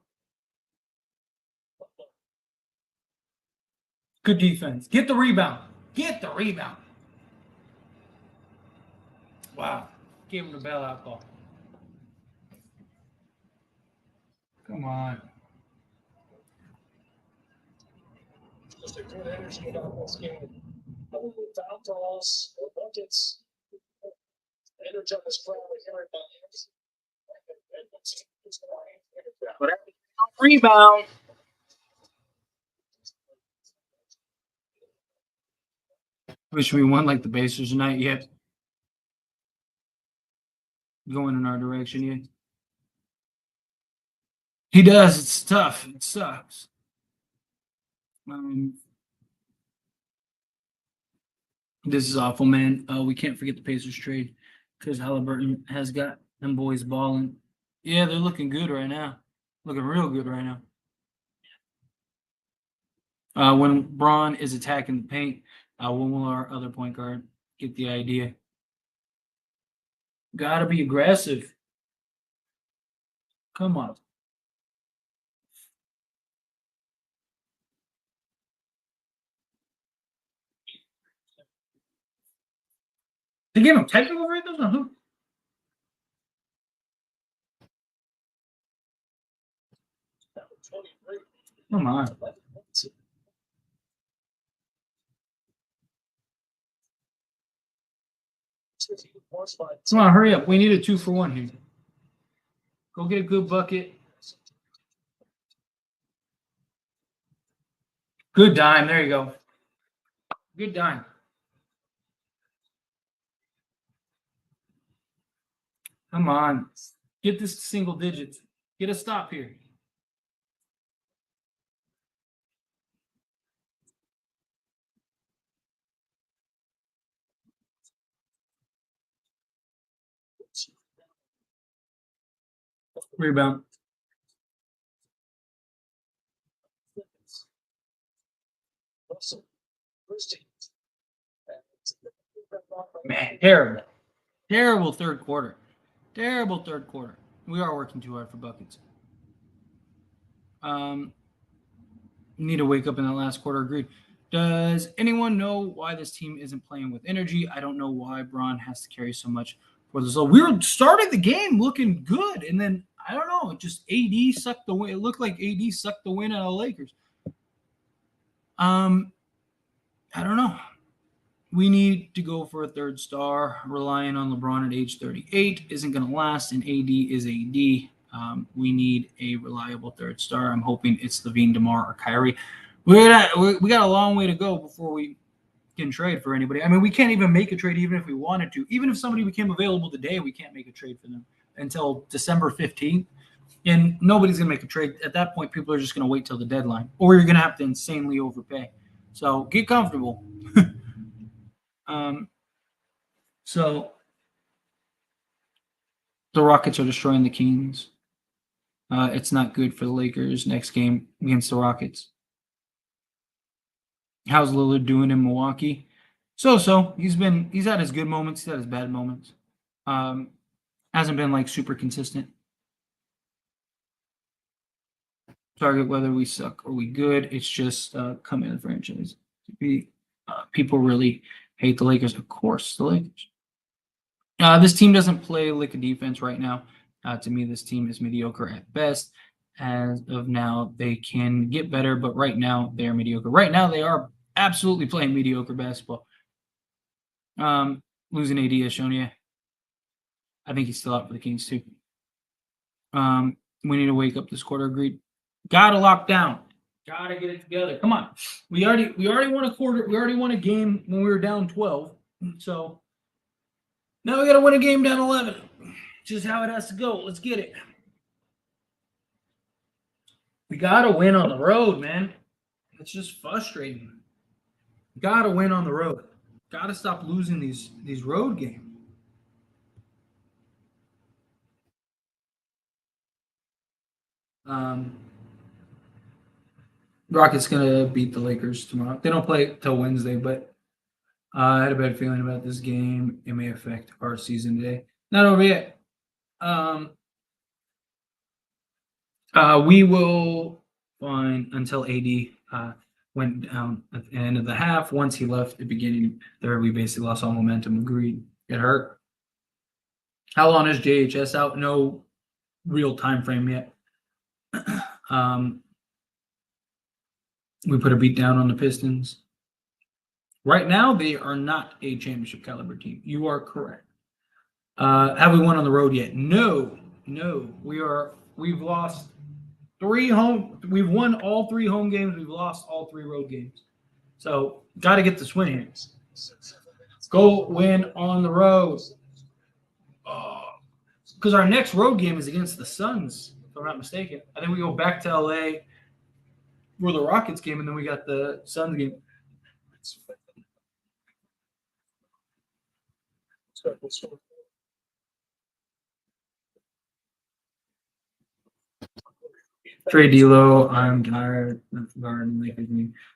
Good defense. Get the rebound. Get the rebound. Wow. Gave him the bailout call. Come on. Just a good energy on this game. Foul calls, buckets. Energized crowd here at Whatever. Rebound. Wish we won like the Pacers tonight yet. Going in our direction yet. He does. It's tough. It sucks. This is awful, man. We can't forget the Pacers trade because Halliburton has got them boys balling. Yeah, they're looking good right now. Looking real good right now. When Braun is attacking the paint, when will our other point guard get the idea? Gotta be aggressive. Come on. They gave him technical free throws on who? Come on. Come on, hurry up. We need a 2-for-1 here. Go get a good bucket. Good dime. There you go. Good dime. Come on. Get this to single digits. Get a stop here. Rebound. Man, terrible. Terrible third quarter. Terrible third quarter. We are working too hard for buckets. Need to wake up in that last quarter. Agreed. Does anyone know why this team isn't playing with energy? I don't know why Braun has to carry so much for the result. We were starting the game looking good, and then I don't know. It just AD sucked the win. It looked like AD sucked the win out of the Lakers. I don't know. We need to go for a third star. Relying on LeBron at age 38 isn't going to last, and AD is AD. We need a reliable third star. I'm hoping it's Levine, DeMar, or Kyrie. We got a long way to go before we can trade for anybody. I mean, we can't even make a trade even if we wanted to. Even if somebody became available today, we can't make a trade for them until December 15th. And nobody's going to make a trade. At that point, people are just going to wait till the deadline. Or you're going to have to insanely overpay. So get comfortable. So the Rockets are destroying the Kings. It's not good for the Lakers next game against the Rockets. How's Lillard doing in Milwaukee? So. He's had his good moments. He's had his bad moments. Hasn't been like super consistent. Target whether we suck or we good. It's just come in the franchise. People really hate the Lakers. Of course, the Lakers. This team doesn't play like a defense right now. To me, this team is mediocre at best. As of now, they can get better, but right now they are mediocre. Right now, they are absolutely playing mediocre basketball. Losing AD has shown you. I think he's still out for the Kings too. We need to wake up this quarter. Agreed. Gotta lock down. Gotta get it together. Come on. We already won a quarter. We already won a game when we were down 12. So now we gotta win a game down 11. Just how it has to go. Let's get it. We gotta win on the road, man. It's just frustrating. Gotta win on the road. Gotta stop losing these road games. Rockets gonna beat the Lakers tomorrow. They don't play till Wednesday, but I had a bad feeling about this game. It may affect our season today. Not over yet. We will find until AD went down at the end of the half. Once he left at the beginning there, we basically lost all momentum. Agreed. It hurt. How long is JHS out? No real time frame yet. We put a beat down on the Pistons. Right now, they are not a championship caliber team. You are correct. Have we won on the road yet? No. We've lost 3 home. We've won all 3 home games. We've lost all 3 road games. So got to get this win here. Go win on the road. Because our next road game is against the Suns, if I'm not mistaken. I think we go back to LA for the Rockets game, and then we got the Suns game. Trade D'Lo. I'm tired of guarding Lakers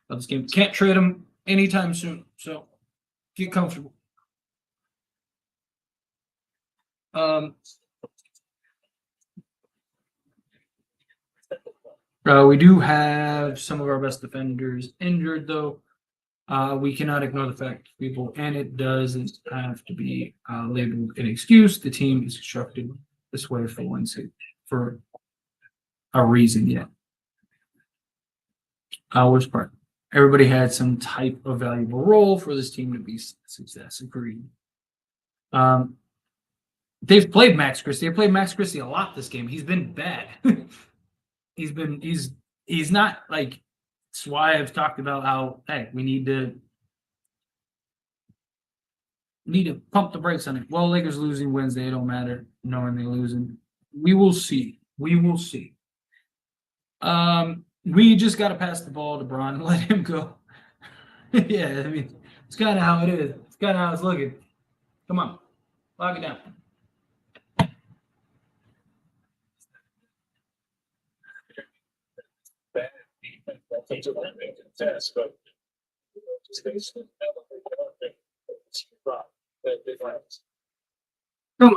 of this game. Can't trade him anytime soon. So get comfortable. We do have some of our best defenders injured, though. We cannot ignore the fact, people, and it doesn't have to be labeled an excuse. The team is constructed this way for a reason yet. Worst part. Everybody had some type of valuable role for this team to be success. Agreed. They've played Max Christie. They played Max Christie a lot this game. He's been bad. he's not like. That's why I've talked about how, hey, we need to pump the brakes on it. Well, Lakers losing Wednesday, it don't matter knowing they're losing. We will see. We just got to pass the ball to Bron and let him go. Yeah, I mean, it's kind of how it is. It's kind of how it's looking. Come on, lock it down. Come on.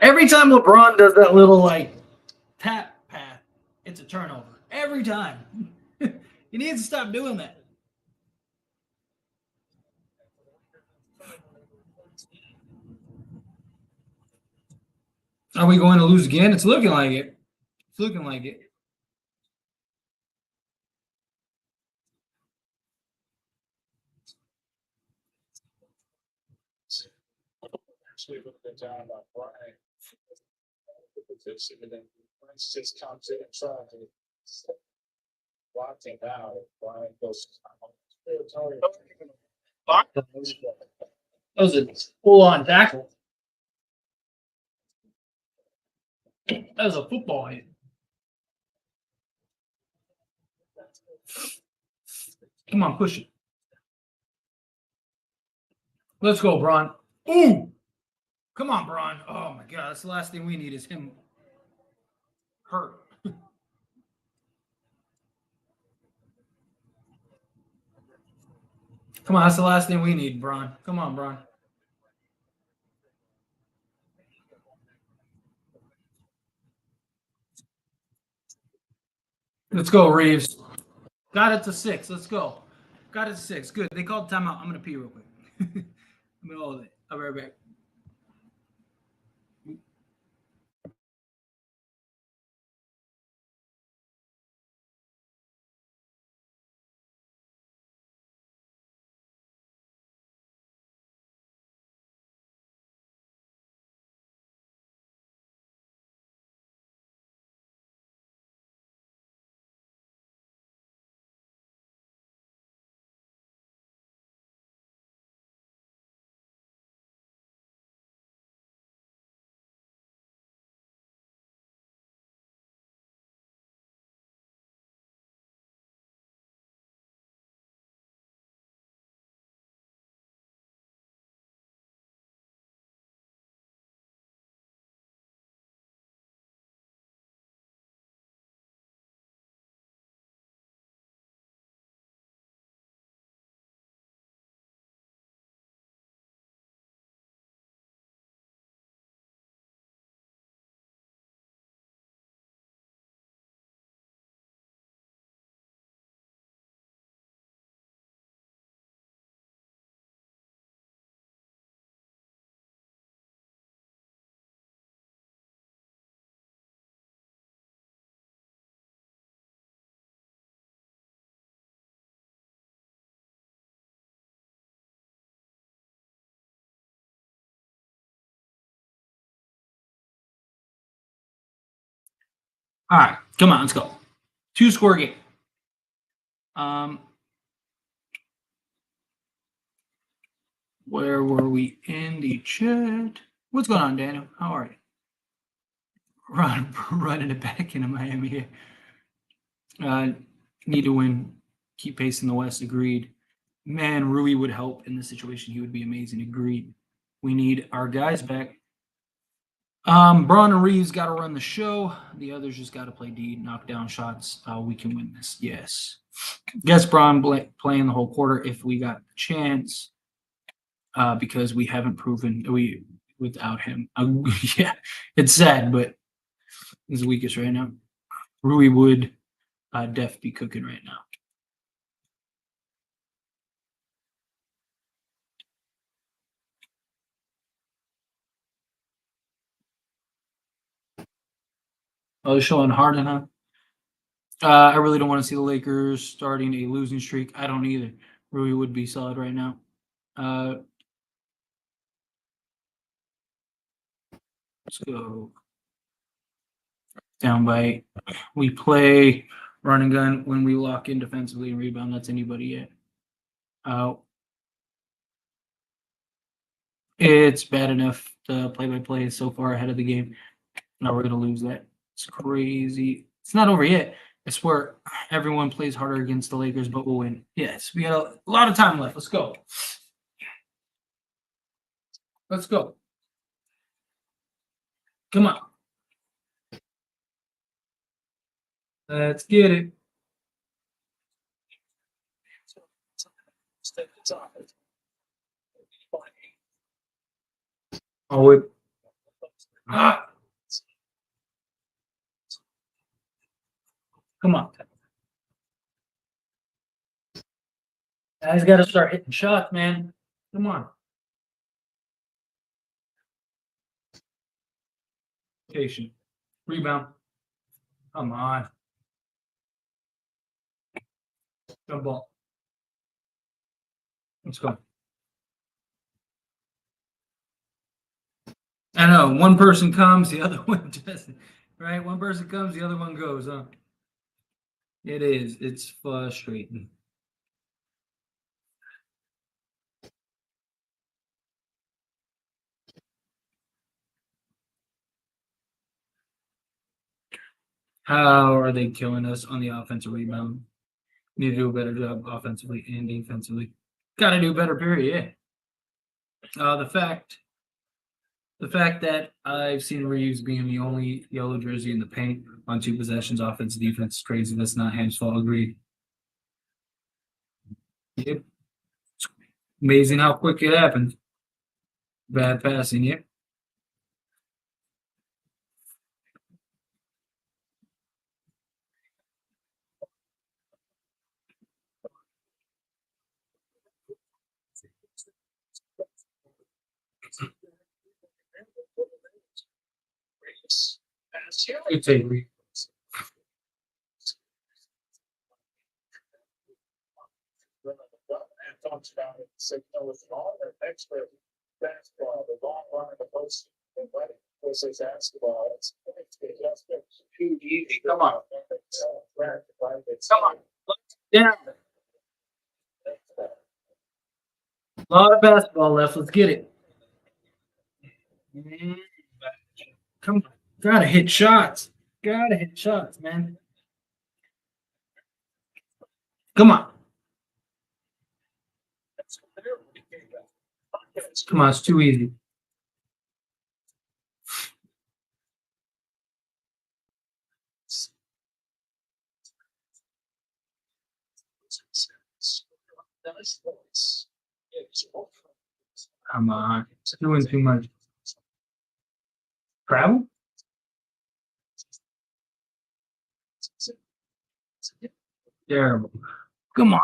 Every time LeBron does that little like tap path, it's a turnover. Every time. He needs to stop doing that. Are we going to lose again? It's looking like it. Actually, would have been down about Brian. And then Prince just comes in and tries to block him out. Brian goes. That was a full-on tackle. That was a football hit. Come on, push it. Let's go, Bron. Ooh! Come on, Bron. Oh, my God. That's the last thing we need is him hurt. Come on, that's the last thing we need, Bron. Come on, Bron. Let's go, Reeves. Got it to 6. Let's go. Got it to 6. Good. They called timeout. I'm gonna pee real quick. I'm gonna hold it. I'll be right back. All right, come on, let's go. 2-score game. Where were we in the chat? What's going on, Daniel? How are you? Running it back into Miami here. Need to win. Keep pacing the West. Agreed. Man, Rui would help in this situation. He would be amazing. Agreed. We need our guys back. Braun and Reeves got to run the show. The others just got to play D, knock down shots. We can win this. Yes. Guess Braun playing the whole quarter if we got the chance. Because we haven't proven we without him. Yeah, it's sad, but he's the weakest right now. Rui would def be cooking right now. Oh, they're showing Harden, huh? I really don't want to see the Lakers starting a losing streak. I don't either. Rui would be solid right now. Let's go. Down by 8. We play run and gun when we lock in defensively and rebound. That's anybody yet. It's bad enough to play-by-play is so far ahead of the game. Now we're gonna lose that. It's crazy. It's not over yet. I swear everyone plays harder against the Lakers, but we'll win. Yes, we got a lot of time left. Let's go. Let's go. Come on. Let's get it. Oh, it. Ah. Come on. Guys got to start hitting shots, man. Come on. Patient. Rebound. Come on. Jump ball. Let's go. I know. One person comes, the other one doesn't. Right? One person comes, the other one goes, huh? It is. It's frustrating. How are they killing us on the offensive rebound? Need to do a better job offensively and defensively. Got to do better, period. Yeah. The fact that I've seen Reeves being the only yellow jersey in the paint on 2 possessions, offense, defense, is crazy. That's not Ham's fault. Agreed. Yep. Amazing how quick it happens. Bad passing, yeah. Good take, Reed. And talks about it, so, with all their expert basketball, the long run of the post, and what it was his basketball, it's just too easy. Come on. Come on. Down. A lot of basketball left. Let's get it. Come on. Gotta hit shots. Gotta hit shots, man. Come on. Come on, it's too easy. Come on. It's doing too much. Travel? Terrible. Come on.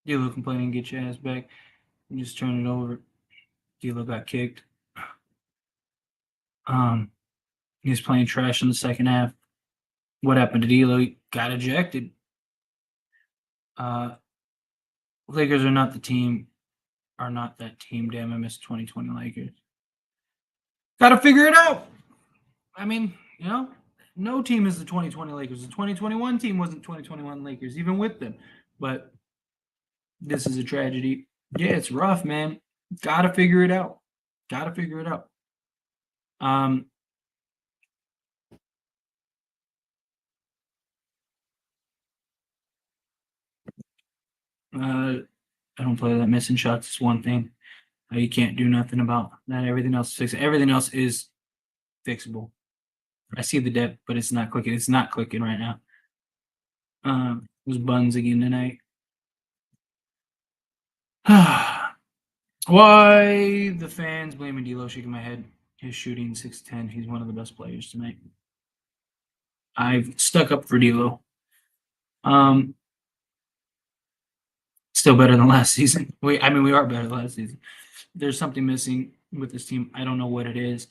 D'Lo complaining, get your ass back. And just turn it over. D'Lo got kicked. He was playing trash in the second half. What happened to D'Lo? He got ejected. Lakers are not the team. Are not that team. Damn, I miss 2020 Lakers. Got to figure it out. I mean, no team is the 2020 Lakers. The 2021 team wasn't 2021 Lakers, even with them. But this is a tragedy. Yeah, it's rough, man. Got to figure it out. Got to figure it out. I don't play that missing shots. It's one thing you can't do nothing about. Not everything else is fixable. Everything else is fixable. I see the depth, but it's not clicking. It's not clicking right now. It was buns again tonight. Why the fans blaming D'Lo? Shaking my head. His shooting 6'10". He's one of the best players tonight. I've stuck up for D'Lo. Still better than last season. We are better than last season. There's something missing with this team. I don't know what it is.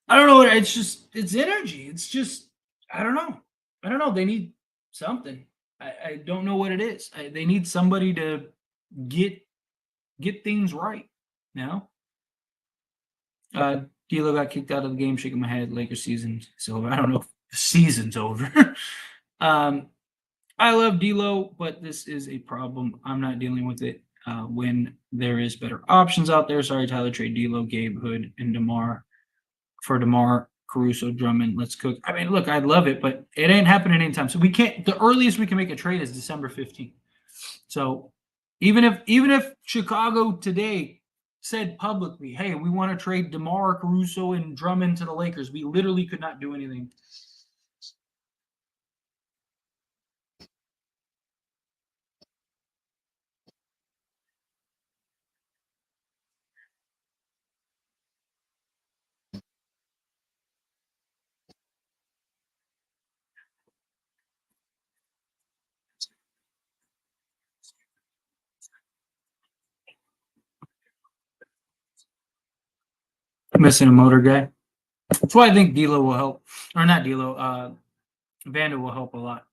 I don't know what it's energy. It's just I don't know. They need something. I don't know what it is. They need somebody to get things right. D'Lo got kicked out of the game. Shaking my head. Lakers season's over. I don't know if the season's over. I love D'Lo, but this is a problem. I'm not dealing with it when there is better options out there. Sorry, Tyler. Trade D'Lo, Gabe, Hood, and DeMar, Caruso, Drummond. Let's cook. I mean, look, I'd love it, but it ain't happening anytime. So we can't. The earliest we can make a trade is December 15th. So even if Chicago today said publicly, "Hey, we want to trade DeMar, Caruso, and Drummond to the Lakers," we literally could not do anything. Missing a motor guy. That's why I think D'Lo will help, or not D'Lo. Vanda will help a lot.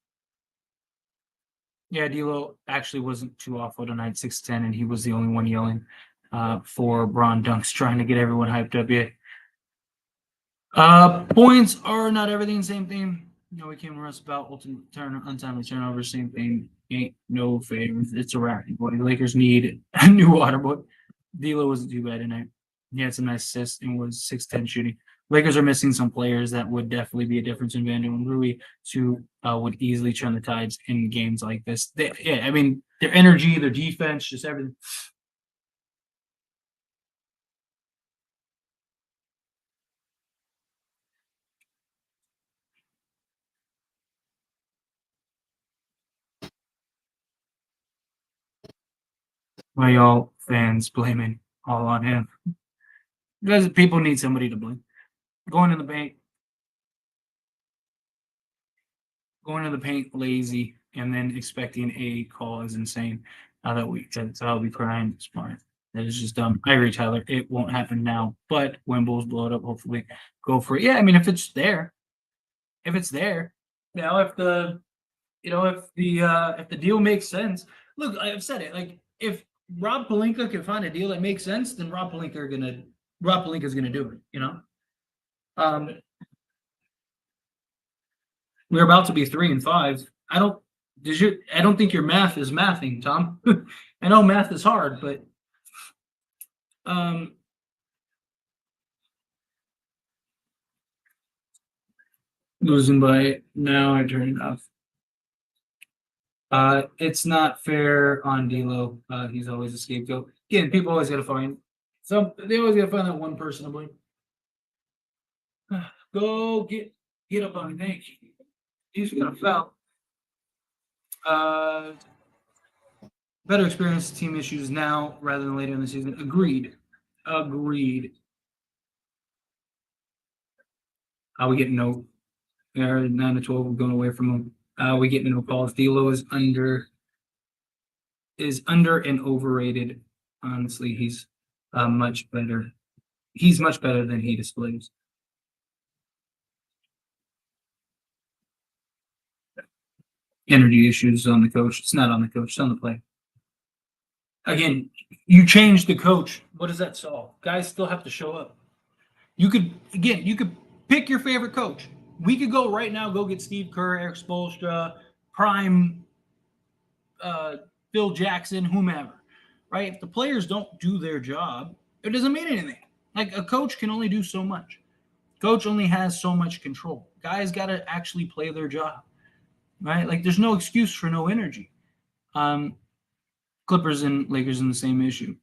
Yeah, D'Lo actually wasn't too awful tonight, 6'10", and he was the only one yelling for Braun dunks, trying to get everyone hyped up. Yeah. Points are not everything. Same thing. We came to rust about untimely turnover. Same thing. Ain't no favors. It's a wrap, boy. The Lakers need a new water boy. D'Lo wasn't too bad tonight. Yeah, it's a nice assist and was 6'10" shooting. Lakers are missing some players that would definitely be a difference in Vando and Rui, who would easily turn the tides in games like this. I mean, their energy, their defense, just everything. Why y'all fans blaming all on him? Because people need somebody to blame. Going in the paint, lazy, and then expecting a call is insane. I'll be crying. It's fine. That is just dumb. I agree, Tyler. It won't happen now, but when Bulls blow it up, hopefully go for it. Yeah, I mean, if it's there, you know, if the deal makes sense. Look, I've said it. Like, if Rob Pelinka can find a deal that makes sense, then Rob Pelinka's gonna do it. You know, um, we're about to be 3-5. I don't think your math is mathing, Tom. I know math is hard, but um, losing by now I turn it off. It's not fair on D'Lo. He's always a scapegoat. Again, people always gotta find they always gotta find that one person to blame. Go get up on me. Thank you. He's gonna foul. Uh, better experience team issues now rather than later in the season. Agreed. We getting no 9 to 12. We're going away from him. We getting no calls. D'Lo is under and overrated. Honestly, he's much better. He's much better than he displays. Energy issues on the coach. It's not on the coach. It's on the play. Again, you change the coach. What does that solve? Guys still have to show up. You could pick your favorite coach. We could go right now. Go get Steve Kerr, Eric Spoelstra, prime Phil Jackson, whomever. Right? If the players don't do their job, it doesn't mean anything. Like, a coach can only do so much. Coach only has so much control. Guys got to actually play their job. Right? Like, there's no excuse for no energy. Clippers and Lakers in the same issue.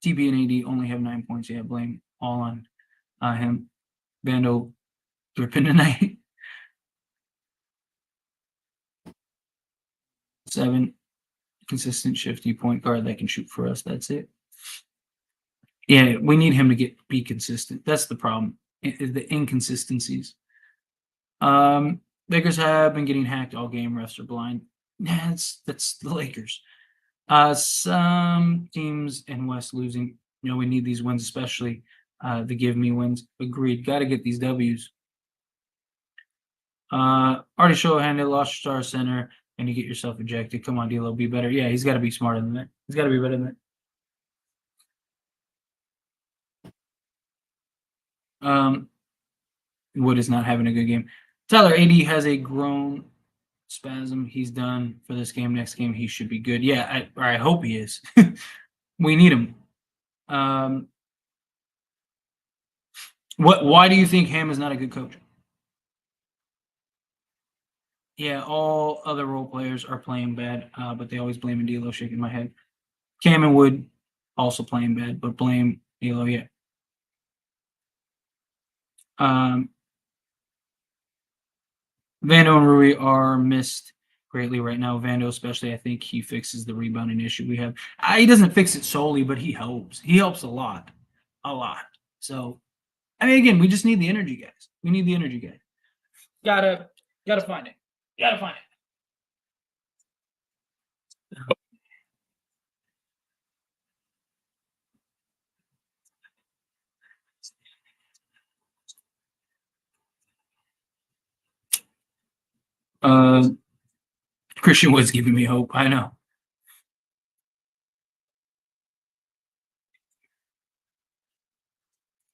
TP and AD only have 9 points. Yeah, blame all on him. Vando dripping tonight. 7, consistent, shifty point guard that can shoot for us. That's it. Yeah, we need him to be consistent. That's the problem. The inconsistencies. Lakers have been getting hacked all game. Refs are blind. Yeah, that's the Lakers. Some teams in West losing. You know, we need these wins, especially the give me wins. Agreed. Got to get these W's. Already Showhand, lost your star center, and you get yourself ejected. Come on, D'Lo, be better. Yeah, he's got to be smarter than that. He's got to be better than that. Wood is not having a good game. Tyler, AD has a groin spasm. He's done for this game. Next game, he should be good. Yeah, I hope he is. We need him. Why do you think Ham is not a good coach? Yeah, all other role players are playing bad, but they always blame D'Lo. Shaking my head. Cam and Wood also playing bad, but blame D'Lo. Yeah. Vando and Rui are missed greatly right now. Vando, especially, I think he fixes the rebounding issue we have. He doesn't fix it solely, but he helps. He helps a lot. So, I mean, again, we just need the energy guys. We need the energy guys. Gotta find it. Gotta find it. Christian Wood's giving me hope. I know.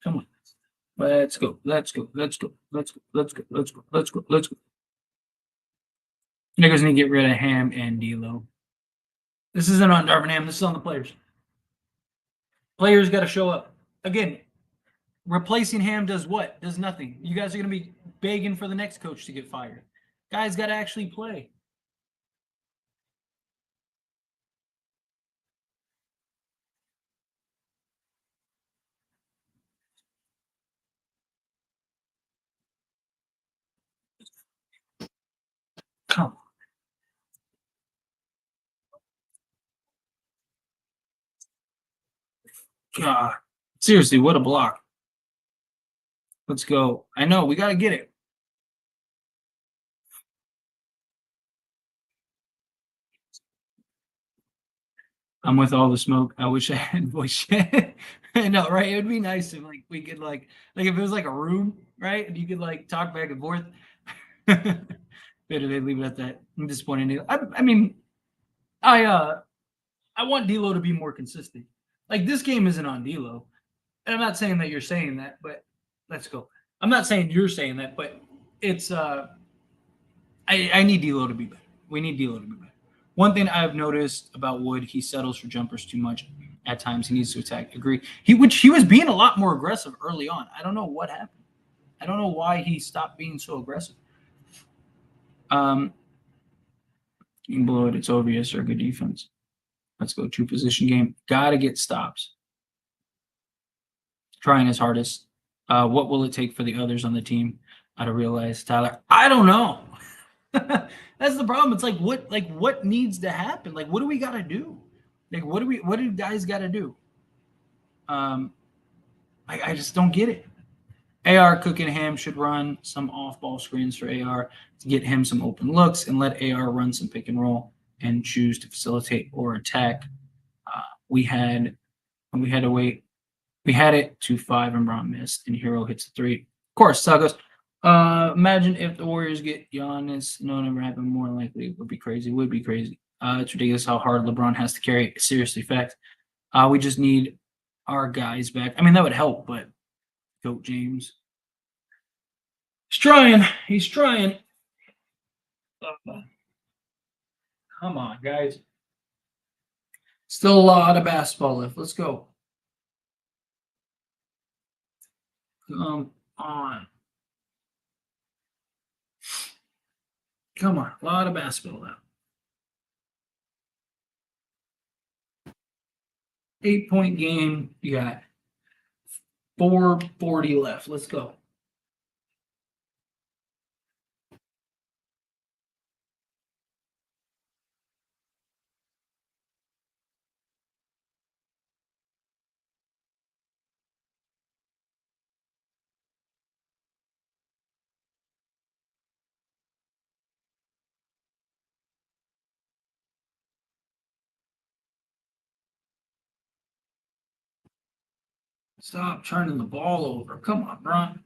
Come on. Let's go. Let's go. Let's go. Let's go. Let's go. Let's go. Let's go. Let's go. Niggas need to get rid of Ham and D'Lo. This isn't on Darvin Ham. This is on the players. Players got to show up. again, replacing Ham does what? Does nothing. You guys are going to be begging for the next coach to get fired. Guys got to actually play. Come on. God. Seriously, what a block. Let's go. I know, we got to get it. I'm with all the smoke. I wish I had voice chat. I know, right? It would be nice if like we could like if it was like a room, right? And you could like talk back and forth. Better they leave it at that. I'm disappointed. I mean, I want D'Lo to be more consistent. Like this game isn't on D'Lo, and I'm not saying that you're saying that, but let's go. I'm not saying you're saying that, but it's I need D'Lo to be better. We need D'Lo to be better. One thing I've noticed about Wood, he settles for jumpers too much. At times, he needs to attack. Agree. He was being a lot more aggressive early on. I don't know what happened. I don't know why he stopped being so aggressive. You can blow it. It's obvious or good defense. Let's go true position game. Got to get stops. Trying his hardest. What will it take for the others on the team to realize, Tyler? I don't know. That's the problem. It's like what needs to happen? Like what do we got to do? Like what do guys got to do? I just don't get it. AR Cookingham should run some off-ball screens for AR to get him some open looks and let AR run some pick and roll and choose to facilitate or attack. We had to wait. We had it 2-5 and Braun missed, and Hero hits the 3. Of course, Sal goes, imagine if the Warriors get Giannis. No, never happened. More likely, it would be crazy. It would be crazy. It's ridiculous how hard LeBron has to carry it. Seriously, fact. We just need our guys back. I mean, that would help, but Goat James. He's trying. He's trying. Come on, guys. Still a lot of basketball left. Let's go. Come on. Come on. A lot of basketball left. 8-point game. You got 4:40 left. Let's go. Stop turning the ball over. Come on, Bron.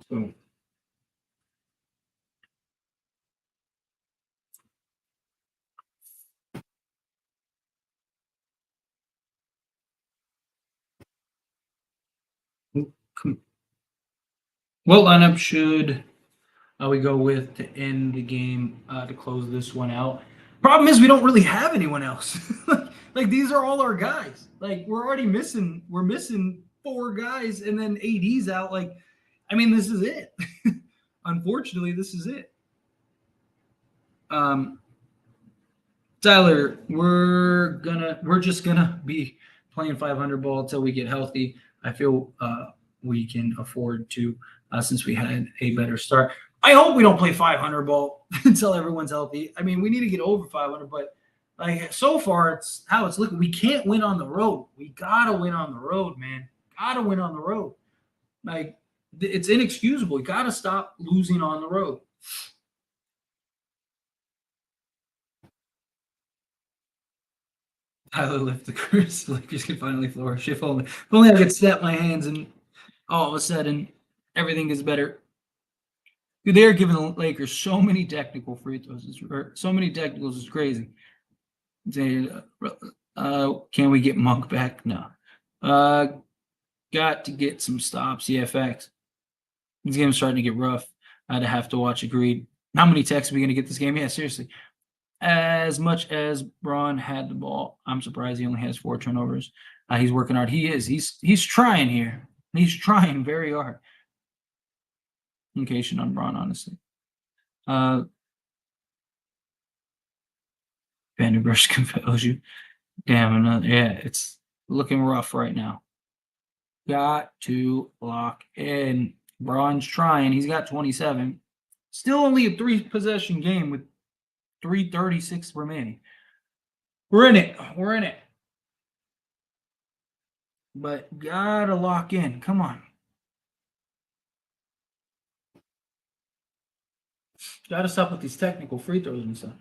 Boom. What lineup should we go with to end the game to close this one out? Problem is we don't really have anyone else. Like these are all our guys. Like we're already missing. We're missing 4 guys, and then AD's out. Like, I mean, this is it. Unfortunately, this is it. Tyler, we're just gonna be playing 500 ball until we get healthy. I feel we can afford to since we had a better start. I hope we don't play 500 ball until everyone's healthy. I mean, we need to get over 500, but like so far, it's how it's looking. We can't win on the road. We gotta win on the road, man. Gotta win on the road. Like it's inexcusable. We gotta stop losing on the road. Tyler left the curse. Lakers can finally flourish. If only I could snap my hands and all of a sudden everything is better. Dude, they are giving the Lakers so many technical free throws. So many technicals. It's crazy. Can we get Monk back? No. Got to get some stops. Yeah, facts. This game's starting to get rough. I'd have to watch. Agreed. How many techs are we going to get this game? Yeah, seriously. As much as Braun had the ball, I'm surprised he only has 4 turnovers. He's working hard. He is. He's trying here. He's trying very hard. Communication on Braun, honestly. Vandenberg compels you. Damn, another. Yeah, it's looking rough right now. Got to lock in. Braun's trying. He's got 27. Still only a 3-possession game with 3:36 remaining. We're in it. We're in it. But gotta lock in. Come on. Gotta stop with these technical free throws and stuff.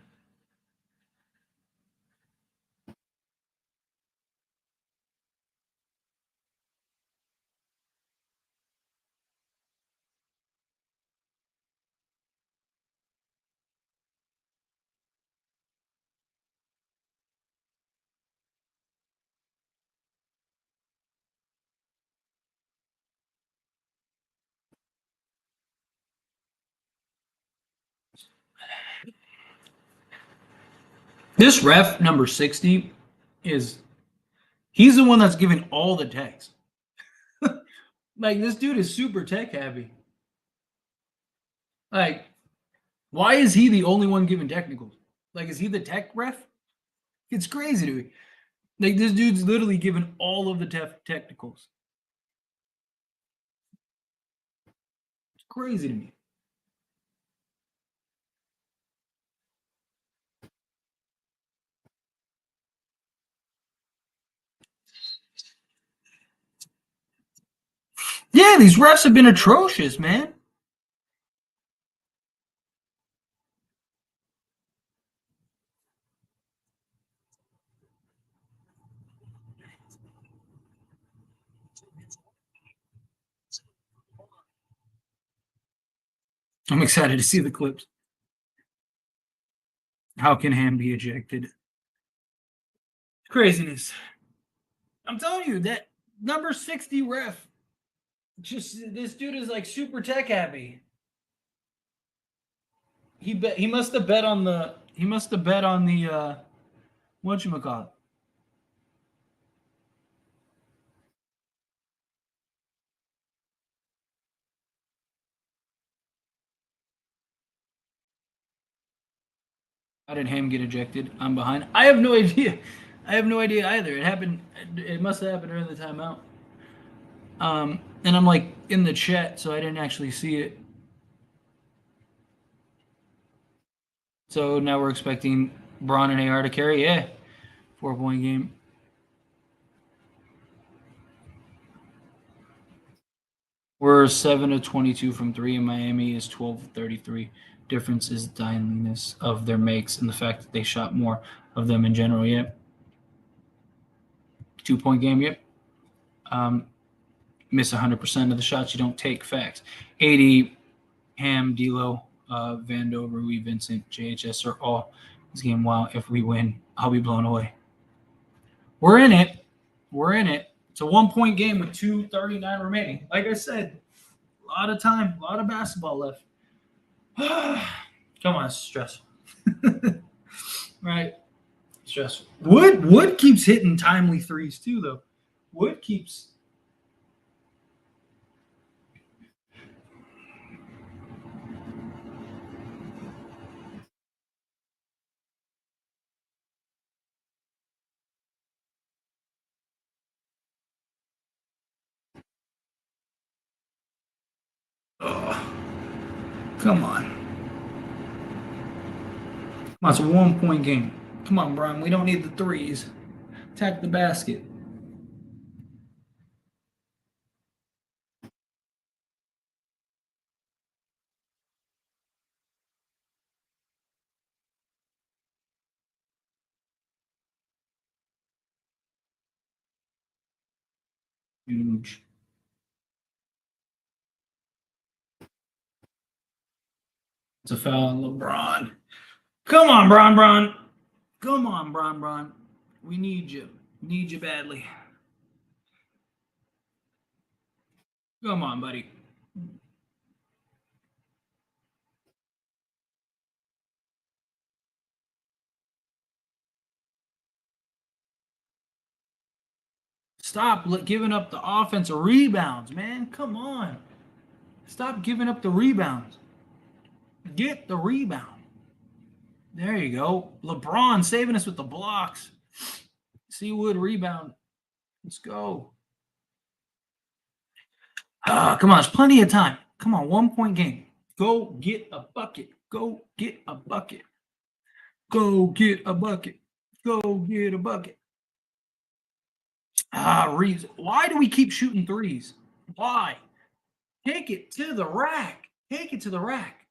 This ref, number 60, he's the one that's giving all the techs. Like, this dude is super tech happy. Like, why is he the only one giving technicals? Like, is he the tech ref? It's crazy to me. Like, this dude's literally giving all of the technicals. It's crazy to me. Yeah, these refs have been atrocious, man. I'm excited to see the clips. How can Ham be ejected? Craziness. I'm telling you, that number 60 ref, just this dude is like super tech happy. He must have bet on the whatchamacallit. How did Ham get ejected? I'm behind. I have no idea. I have no idea either. It happened. It must have happened during the timeout. And I'm like in the chat, so I didn't actually see it. So now we're expecting Braun and AR to carry. Yeah, 4-point game. We're 7 of 22 from 3, and Miami is 12 of 33. Difference is the timeliness of their makes and the fact that they shot more of them in general. Yep. 2-point game. Yep. Miss 100% of the shots you don't take. Facts. 80, Ham, D'Lo, Vando, Rui, Vincent, JHS are all this game. Wow, if we win, I'll be blown away. We're in it. We're in it. It's a 1-point game with 2:39 remaining. Like I said, a lot of time, a lot of basketball left. Come on, it's stressful. Right? Stressful. Wood keeps hitting timely threes too, though. Wood keeps. Oh, come on. It's a 1-point game. Come on, Brian. We don't need the threes. Attack the basket. Huge. It's a foul on LeBron. Come on, Bron. Come on, Bron. We need you. Need you badly. Come on, buddy. Stop giving up the offensive rebounds, man. Come on. Stop giving up the rebounds. Get the rebound. There you go. LeBron saving us with the blocks. Seawood rebound. Let's go. Come on. There's plenty of time. Come on. 1 point game. Go get a bucket. Go get a bucket. Go get a bucket. Go get a bucket. Reeves. Why do we keep shooting threes? Why? Take it to the rack. Take it to the rack.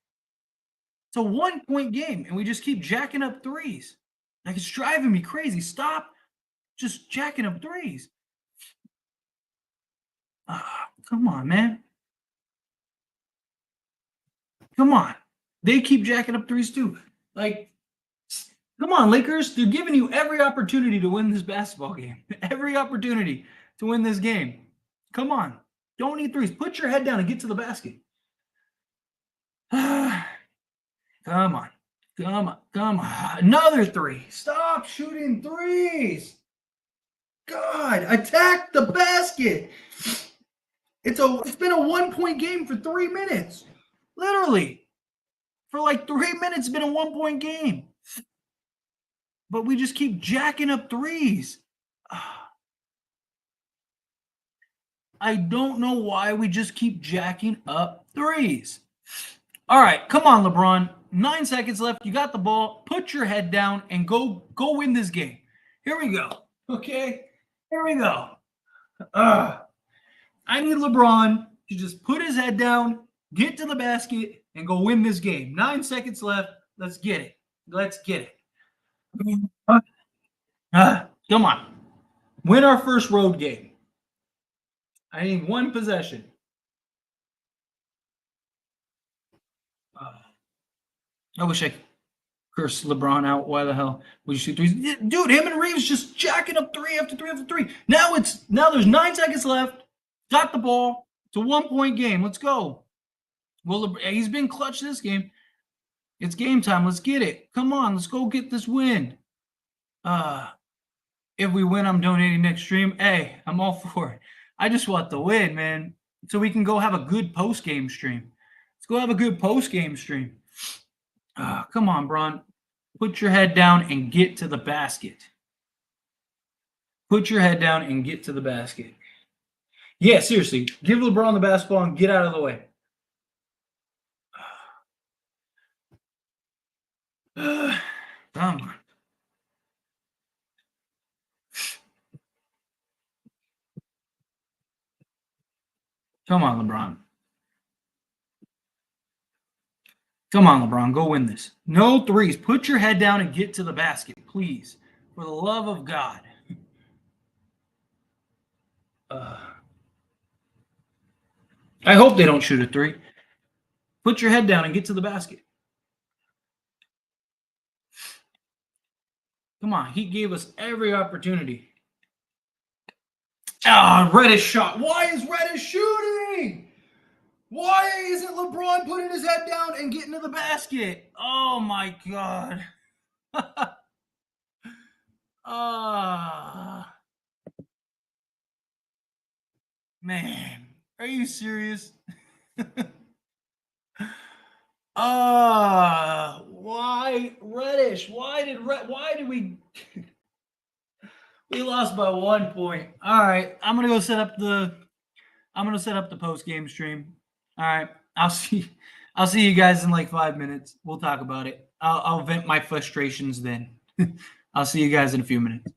It's a 1 point game, and we just keep jacking up threes. Like, it's driving me crazy. Stop just jacking up threes. Come on, man. Come on. They keep jacking up threes too. Like, come on, Lakers. They're giving you every opportunity to win this basketball game. Every opportunity to win this game. Come on. Don't need threes. Put your head down and get to the basket. Come on. Come on. Come on. Another three. Stop shooting threes. God, attack the basket. It's been a 1 point game for 3 minutes. Literally. For like 3 minutes, it's been a 1 point game. But we just keep jacking up threes. I don't know why we just keep jacking up threes. All right, come on, LeBron. 9 seconds left. You got the ball. Put your head down and go win this game. Here we go. Okay? Here we go. I need LeBron to just put his head down, get to the basket, and go win this game. 9 seconds left. Let's get it. Let's get it. Come on. Win our first road game. I need 1 possession. I wish I could curse LeBron out. Why the hell would you shoot threes? Dude, him and Reeves just jacking up 3 after 3 after 3. Now there's 9 seconds left. Got the ball. It's a 1 point game. Let's go. Well, he's been clutch this game. It's game time. Let's get it. Come on. Let's go get this win. If we win, I'm donating next stream. Hey, I'm all for it. I just want the win, man. So we can go have a good post-game stream. Let's go have a good post-game stream. Come on, Bron. Put your head down and get to the basket. Put your head down and get to the basket. Yeah, seriously. Give LeBron the basketball and get out of the way. Come on. Come on, LeBron. Come on, LeBron. Go win this. No threes. Put your head down and get to the basket, please. For the love of God. I hope they don't shoot a three. Put your head down and get to the basket. Come on. He gave us every opportunity. Reddish shot. Why is Reddish shooting? Why isn't LeBron putting his head down and getting to the basket? Oh, my God. Man, are you serious? Why Reddish? Why did we we lost by 1 point. All right, I'm gonna set up the post game stream. All right, I'll see you guys in like 5 minutes. We'll talk about it. I'll vent my frustrations then. I'll see you guys in a few minutes.